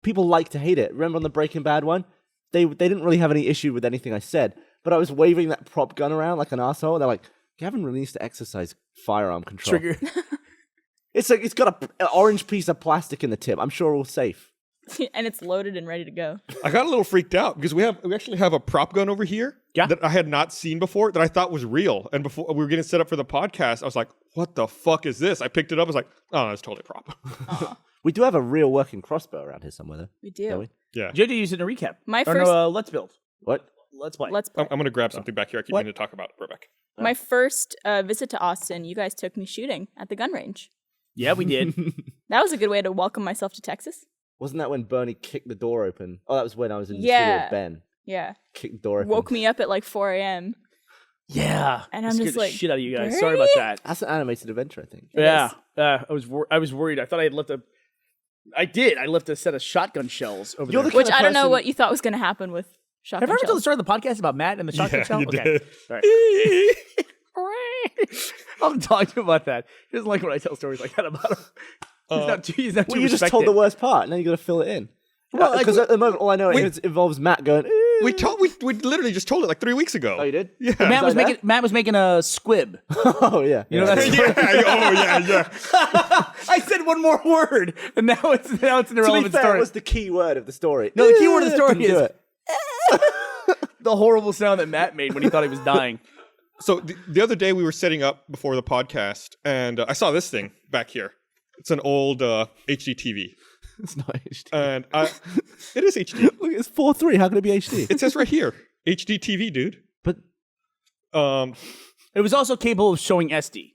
people like to hate it. Remember on the Breaking Bad one, they didn't really have any issue with anything I said, but I was waving that prop gun around like an asshole. They're like, Gavin really needs to exercise firearm control. Trigger. It's like it's got an orange piece of plastic in the tip. I'm sure all safe. and it's loaded and ready to go. I got a little freaked out because we actually have a prop gun over here that I had not seen before that I thought was real. And before we were getting set up for the podcast, I was like, "What the fuck is this?" I picked it up. I was like, "Oh, it's totally a prop." We do have a real working crossbow around here somewhere, though. We do. Don't we? Yeah. JJ used it in a recap. My Let's build. What? Let's play. Let's play. I'm going to grab something back here. I keep meaning to talk about it, Rebecca. My first visit to Austin, you guys took me shooting at the gun range. Yeah, we did. That was a good way to welcome myself to Texas. Wasn't that when Burnie kicked the door open? Oh, that was when I was in the studio with Ben. Yeah. Kicked the door open. Woke me up at like 4 a.m. Yeah. And I'm Scared just the like, shit out of you guys. "Burnie?" Sorry about that. That's an animated adventure, I think. Yeah. I was worried. I thought I had left I did. I left a set of shotgun shells over You're there. the Which kind of I don't know person- what you thought was going to happen with shotgun Have I ever told the shells. story of the podcast about Matt and the shotgun shell? you Okay. did. All right. I'll talk to him about that. He doesn't like when I tell stories like that about him. He's not too Well, you just told the respected. worst part, and then you got to fill it in. Well, Because at the moment, all I know involves Matt going. We literally just told it like 3 weeks ago. Oh, you did? Yeah. Matt was making a squib. Oh, yeah. You know that story? yeah. I said one more word, and now it's an To be irrelevant fair, story. it was the key word of the story. No, the key word of the story Didn't do is- it. the horrible sound that Matt made when he thought he was dying. So the other day we were setting up before the podcast, and I saw this thing back here. It's an old HD TV, It's not HD. and it is HD. Look, it's 4:3. How can it be HD? It says right here, HD TV, dude. But It was also capable of showing SD,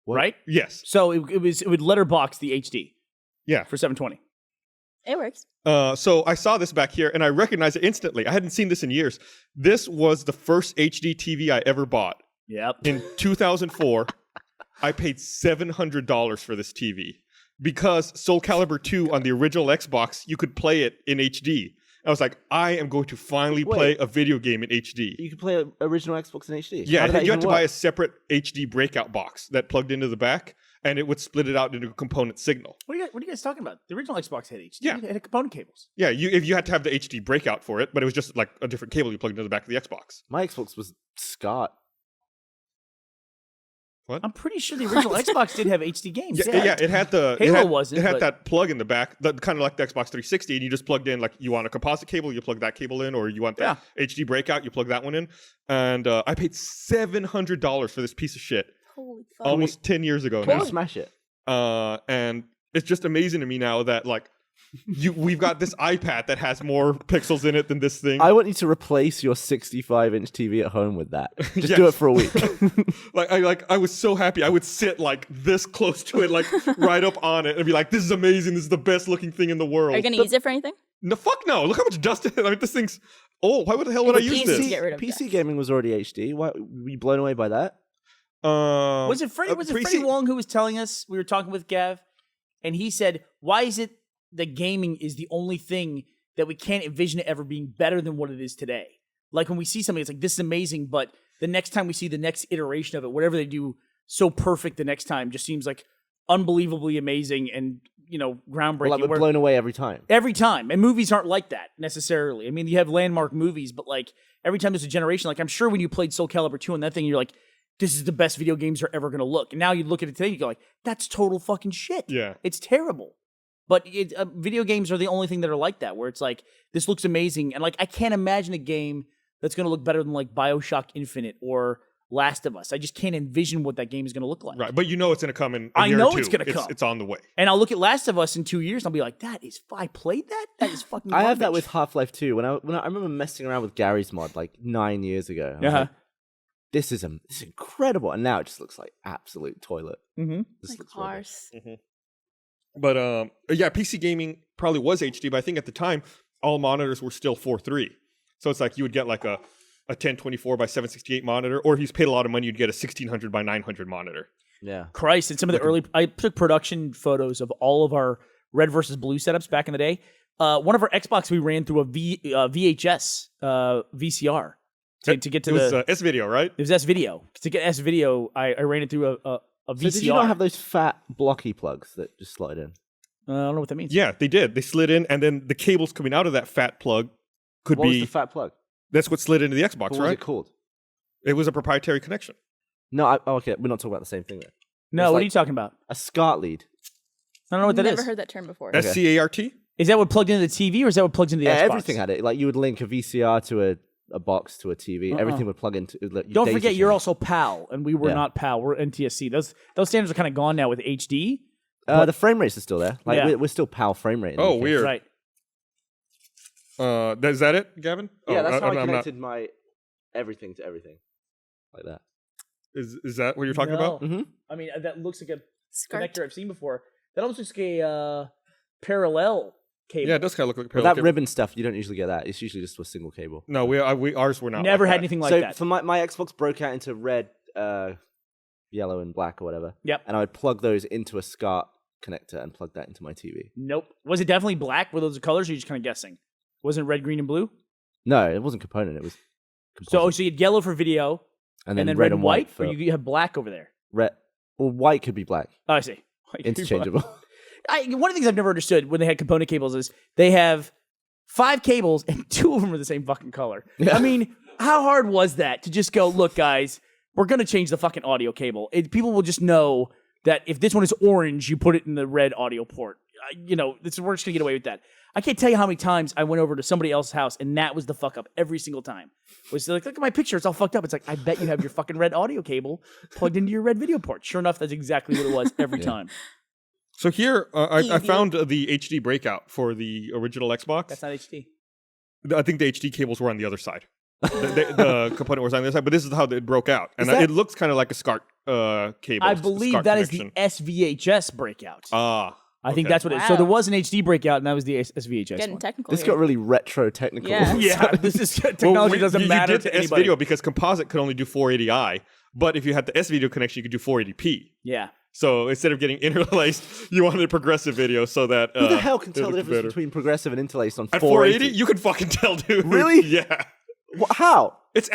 What? right? Yes, So it would letterbox the HD yeah. for 720. It works. So I saw this back here, and I recognized it instantly. I hadn't seen this in years. This was the first HD TV I ever bought. Yep. In 2004, I paid $700 for this TV because Soul Calibur 2 on the original Xbox, you could play it in HD. I was like, I am going to finally play a video game in HD. you can play original Xbox in HD. Yeah, How did that you had even to buy a work? separate HD breakout box that plugged into the back, and it would split it out into a component signal. What are you guys talking about? The original Xbox had HD. Yeah. It had component cables. Yeah, if you had to have the HD breakout for it, but it was just like a different cable you plugged into the back of the Xbox. My Xbox was SCART. What? I'm pretty sure the original Xbox did have HD games. Yeah, it had the Halo wasn't, It had but- that plug in the back, kind of like the Xbox 360, and you just plugged in like you want a composite cable, you plug that cable in, or you want the HD breakout, you plug that one in. And I paid $700 for this piece of shit Holy fuck. almost 10 years ago Can now. you smash it? And it's just amazing to me now that like we've got this iPad that has more pixels in it than this thing. I want you to replace your 65-inch TV at home with that. Just Yes. do it for a week. I was so happy. I would sit like this close to it, like right up on it, and be like, "This is amazing. This is the best looking thing in the world." Are you going to use it for anything? No, fuck no. Look how much dust it. I mean, this thing's old. Why the hell would I It's use easy to this? get rid of PC that. gaming was already HD. Why were you blown away by that? Was it Freddie PC Wong who was telling us? We were talking with Gav, and he said, "Why is it that gaming is the only thing that we can't envision it ever being better than what it is today? Like when we see something, it's like this is amazing, but the next time we see the next iteration of it, whatever they do so perfect the next time, just seems like unbelievably amazing and groundbreaking." Like we're Where- blown away every time. Every time. And movies aren't like that necessarily. I mean, you have landmark movies, but like every time there's a generation, like I'm sure when you played Soul Calibur 2 and that thing, you're like, this is the best video games are ever going to look. And now you look at it today, you go like, that's total fucking shit. Yeah. It's terrible. But video games are the only thing that are like that, where it's like, this looks amazing. And like, I can't imagine a game that's going to look better than like BioShock Infinite or Last of Us. I just can't envision what that game is going to look like. Right, but you know it's going to come in a I year know or two. it's gonna come. It's on the way. And I'll look at Last of Us in 2 years and I'll be like, I played that? That is fucking I have that garbage." with Half-Life 2. When I remember messing around with Gary's mod like 9 years ago. I was Uh-huh. like, this is incredible, and now it just looks like absolute toilet. Mm-hmm. This Like looks rubbish. cars. But yeah, PC gaming probably was HD, but I think at the time all monitors were still 4:3. So it's like you would get like a 1024 by 768 monitor, or if you paid a lot of money, you'd get a 1600 by 900 monitor. Yeah. Christ, and some of the early, I took production photos of all of our red versus blue setups back in the day. One of our Xbox, we ran through a VHS VCR to get to It was the. S video, right? It was S video. To get S video, I ran it through a VCR. So did you not have those fat blocky plugs that just slide in? I don't know what that means. Yeah, they did. They slid in, and then the cables coming out of that fat plug could What was be. the fat plug? That's what slid into the Xbox, What was right? it called? It was a proprietary connection. No, okay, we're not talking about the same thing then. No, It's what like- are you talking about? A SCART lead. I don't know what that Never is. heard that term before. Okay. SCART? Is that what plugged into the TV, or is that what plugs into the Xbox? Everything had it. Like you would link a VCR to a box to a TV. Everything would plug into. Don't forget, you're also PAL, and we were not PAL. We're NTSC. Those standards are kind of gone now with HD. The frame rates are still there. Like Yeah. we're still PAL frame rate. Oh, weird. Right. Is that it, Gavin? Yeah, that's how I I'm not- connected my everything to everything, like that. Is that what you're talking No. about? Mm-hmm. I mean, that looks like a Skirt. connector I've seen before. That almost looks like a parallel cable. Yeah, it does kind of look like But parallel that cable. ribbon stuff, you don't usually get that. It's usually just a single cable. No, ours were not. Never like had that. anything like so that. for my Xbox broke out into red, yellow, and black or whatever. Yep. And I would plug those into a SCART connector and plug that into my TV. Nope. Was it definitely black? Were those the colors, or are you just kind of guessing? Wasn't it red, green, and blue? No, it wasn't component. It was So composite. you had yellow for video, and and then red and white. or you have black over there. Red. Well, white could be black. Oh, I see. White could be black. Interchangeable. One of the things I've never understood when they had component cables is they have 5 cables and 2 of them are the same fucking color. Yeah. I mean, how hard was that to just go, look, guys, we're going to change the fucking audio cable. People will just know that if this one is orange, you put it in the red audio port. We're just going to get away with that. I can't tell you how many times I went over to somebody else's house and that was the fuck up every single time. It was like, look at my picture, it's all fucked up. It's like, I bet you have your fucking red audio cable plugged into your red video port. Sure enough, that's exactly what it was every time. So here, I found the HD breakout for the original Xbox. That's not HD. I think the HD cables were on the other side. The component was on the other side, but this is how it broke out, and that- it looks kind of like a SCART cable. I believe SCART that is connection. the SVHS breakout. I think that's what it is. So there was an HD breakout, and that was the SVHS Getting one. technical. This here. got really retro technical. Yeah. Yeah, this is technology doesn't matter You did to the S anybody. video because composite could only do 480i, but if you had the S video connection, you could do 480p. Yeah. So instead of getting interlaced, you wanted a progressive video so that Who the hell can it tell the looked difference better. between progressive and interlaced on At 480? 480? You can fucking tell, dude. Really? Yeah. How? It's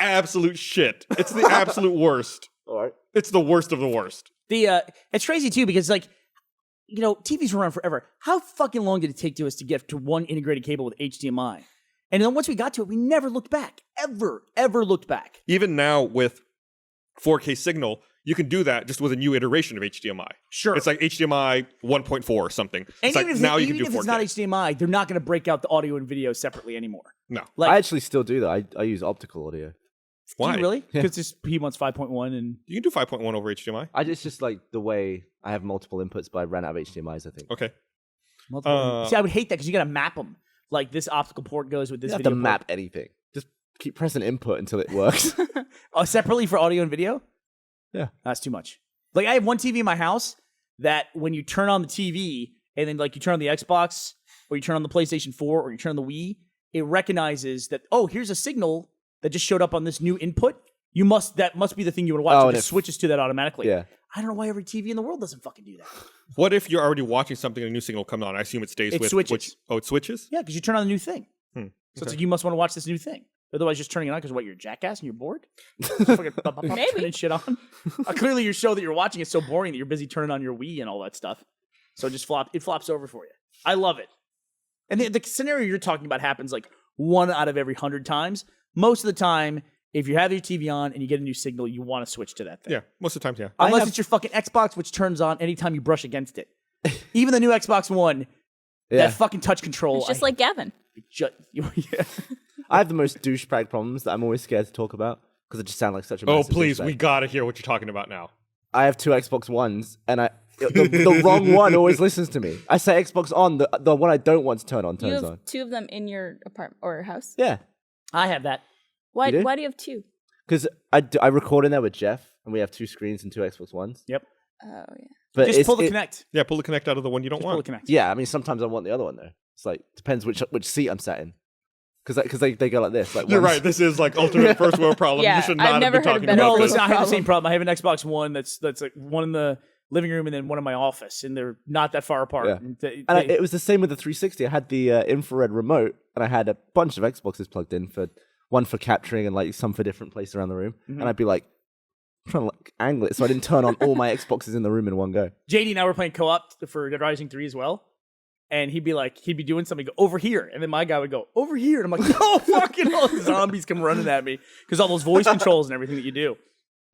absolute shit. It's the absolute worst. All right. It's the worst of the worst. It's crazy too because TVs were around forever. How fucking long did it take to us to get to one integrated cable with HDMI? And then once we got to it, we never looked back. Ever looked back. Even now with 4K signal, you can do that just with a new iteration of HDMI. Sure. It's like HDMI 1.4 or something. And It's like even now if, you can do 4K. it's not HDMI, they're not going to break out the audio and video separately anymore. No. Like, I actually still do that. I use optical audio. Why? Do you really? Yeah. Because he wants 5.1 and You can do 5.1 over HDMI. It's just like the way I have multiple inputs, but I ran out of HDMIs, I think. Okay. multiple. See, I would hate that because you got to map them. Like this optical port goes with this You don't have video to port. map anything. Just keep pressing input until it works. Separately for audio and video? Yeah. That's too much. Like I have one TV in my house that when you turn on the TV and then like you turn on the Xbox or you turn on the PlayStation 4 or you turn on the Wii, it recognizes that, oh, here's a signal that just showed up on this new input. That must be the thing you want to watch. Oh, It and just switches to that automatically. Yeah. I don't know why every TV in the world doesn't fucking do that. What if you're already watching something and a new signal comes on? I assume it stays It with switches. which. Oh, it switches? Yeah, because you turn on the new thing. So Okay. it's like you must want to watch this new thing. Otherwise, just turning it on because what, you're a jackass and you're bored? Maybe. Turning shit on. Clearly, your show that you're watching is so boring that you're busy turning on your Wii and all that stuff. So it flops over for you. I love it. And the scenario you're talking about happens like 1 out of every 100 times. Most of the time, if you have your TV on and you get a new signal, you want to switch to that thing. Yeah, most of the time, yeah. Unless it's your fucking Xbox, which turns on anytime you brush against it. Even the new Xbox One, Yeah. that fucking touch control. It's just like Gavin. Yeah. I have the most douchebag problems that I'm always scared to talk about because I just sound like such a Oh, massive please, douchebag. we gotta hear what you're talking about now. I have 2 Xbox Ones, and the wrong one always listens to me. I say Xbox on, the one I don't want to turn on You turns have on. 2 of them in your apartment or house. Yeah, I have that. Why? You do? Why do you have 2? because I record in there with Jeff, and we have 2 screens and 2 Xbox Ones. Yep. Oh yeah. But Just pull the Connect. Yeah, pull the Connect out of the one you don't Just pull the want. Connect. Yeah, I mean sometimes I want the other one though. It's like depends which seat I'm sat in, because they go like this. Like You're one's- right. This is like ultimate first world problem. Yeah, You should I've not never have been heard of talking better about No, this. listen, I have the problem. same problem. I have an Xbox One that's like one in the living room and then one in my office, and they're not that far apart. Yeah. And they- And it was the same with the 360. I had the infrared remote, and I had a bunch of Xboxes plugged in for one for capturing and like some for different places around the room. Mm-hmm. And I'd be like trying to like angle it so I didn't turn on all my Xboxes in the room in one go. JD and I were playing co-op for Dead Rising 3 as well. And he'd be doing something, go over here. And then my guy would go, over here. And I'm like, no, fucking all the zombies come running at me. Because all those voice controls and everything that you do.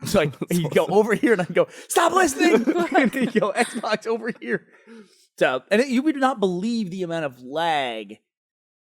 It's like, he'd go over here and I'd go, stop listening. And he'd go, Xbox over here. So, and you would not believe the amount of lag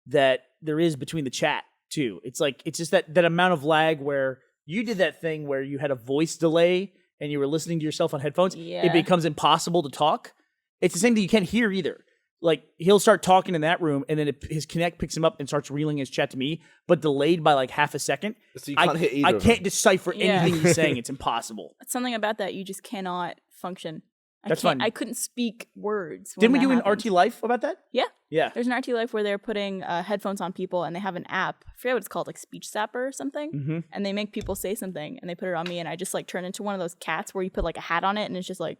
that there is between the chat too. It's just that amount of lag where you did that thing where you had a voice delay and you were listening to yourself on headphones. Yeah. It becomes impossible to talk. It's the same thing you can't hear either. Like he'll start talking in that room and then his Kinect picks him up and starts reeling his chat to me, but delayed by like half a second. So you can't hit either I of them. can't decipher anything he's saying. It's impossible. It's something about that you just cannot function. That's fine. I couldn't speak words. Didn't we when do that an happened. RT Life about that? Yeah. Yeah. There's an RT Life where they're putting headphones on people and they have an app. I forget what it's called, like Speech Zapper or something. Mm-hmm. And they make people say something and they put it on me and I just like turn into one of those cats where you put like a hat on it and it's just like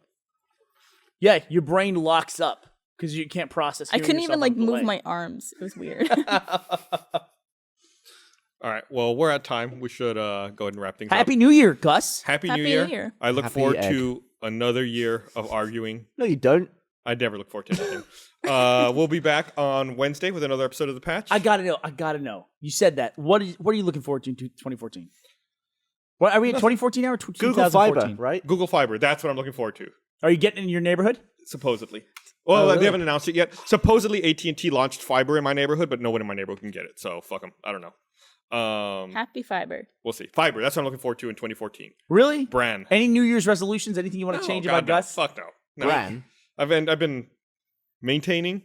Yeah, your brain locks up because you can't process. I couldn't hearing even yourself like on delay. move my arms. It was weird. All right. Well, we're at time. We should go ahead and wrap things up. Happy New Year, Gus. Happy Happy New Year. New Year. I look Happy forward egg. to another year of arguing. No, you don't. I never look forward to anything. We'll be back on Wednesday with another episode of The Patch. I gotta know. You said that. What are you looking forward to in 2014? What are we at 2014 now or Google 2014? Fiber, right? Google Fiber. That's what I'm looking forward to. Are you getting in your neighborhood? Supposedly. Well, really? they haven't announced it yet. Supposedly AT&T launched fiber in my neighborhood, but no one in my neighborhood can get it. So fuck them. I don't know. Happy fiber. We'll see. Fiber. That's what I'm looking forward to in 2014. Really? Bran. Any New Year's resolutions? Anything you want to change God, about Gus? No. Fuck no. No. Bran. I've been maintaining.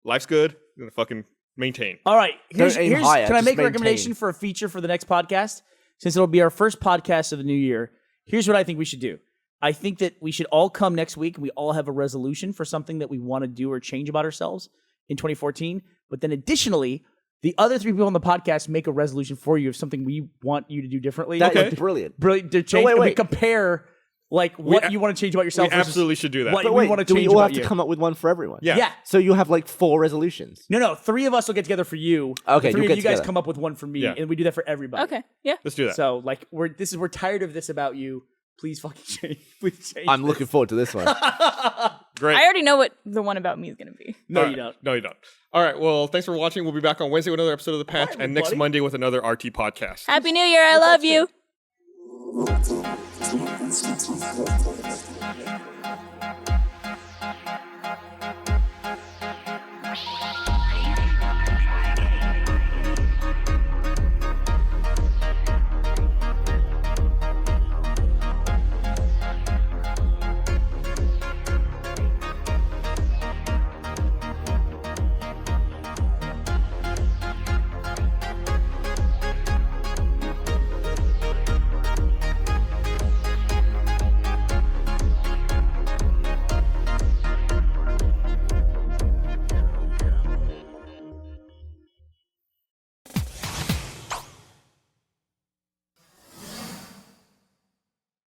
Life's good. I'm gonna fucking maintain. All right. Here's, aim higher, can I just make a maintain. recommendation for a feature for the next podcast? Since it'll be our first podcast of the new year, here's what I think we should do. I think that we should all come next week and we all have a resolution for something that we want to do or change about ourselves in 2014. But then additionally, the other three people on the podcast make a resolution for you of something we want you to do differently. That Okay. is brilliant. Brilliant to change. wait, and we wait. compare like what you want to change about We yourself. versus absolutely should do that. what But we wait, want to do we change all about have you. to come up with one for everyone? Yeah. Yeah. So you have like 4 resolutions. No. 3 of us will get together for you. Okay, The 3 you'll of get you guys together. come up with one for me, Yeah. and we do that for everybody. Okay. Yeah. Let's do that. So like we're tired of this about you. Please fucking change. Please change. I'm looking forward to this one. Great. I already know what the one about me is going to be. No, All you right. don't. No, you don't. All right. Well, thanks for watching. We'll be back on Wednesday with another episode of The Patch, and next everybody. Monday with another RT podcast. Happy New Year. I love you. Rooster Teeth Podcast.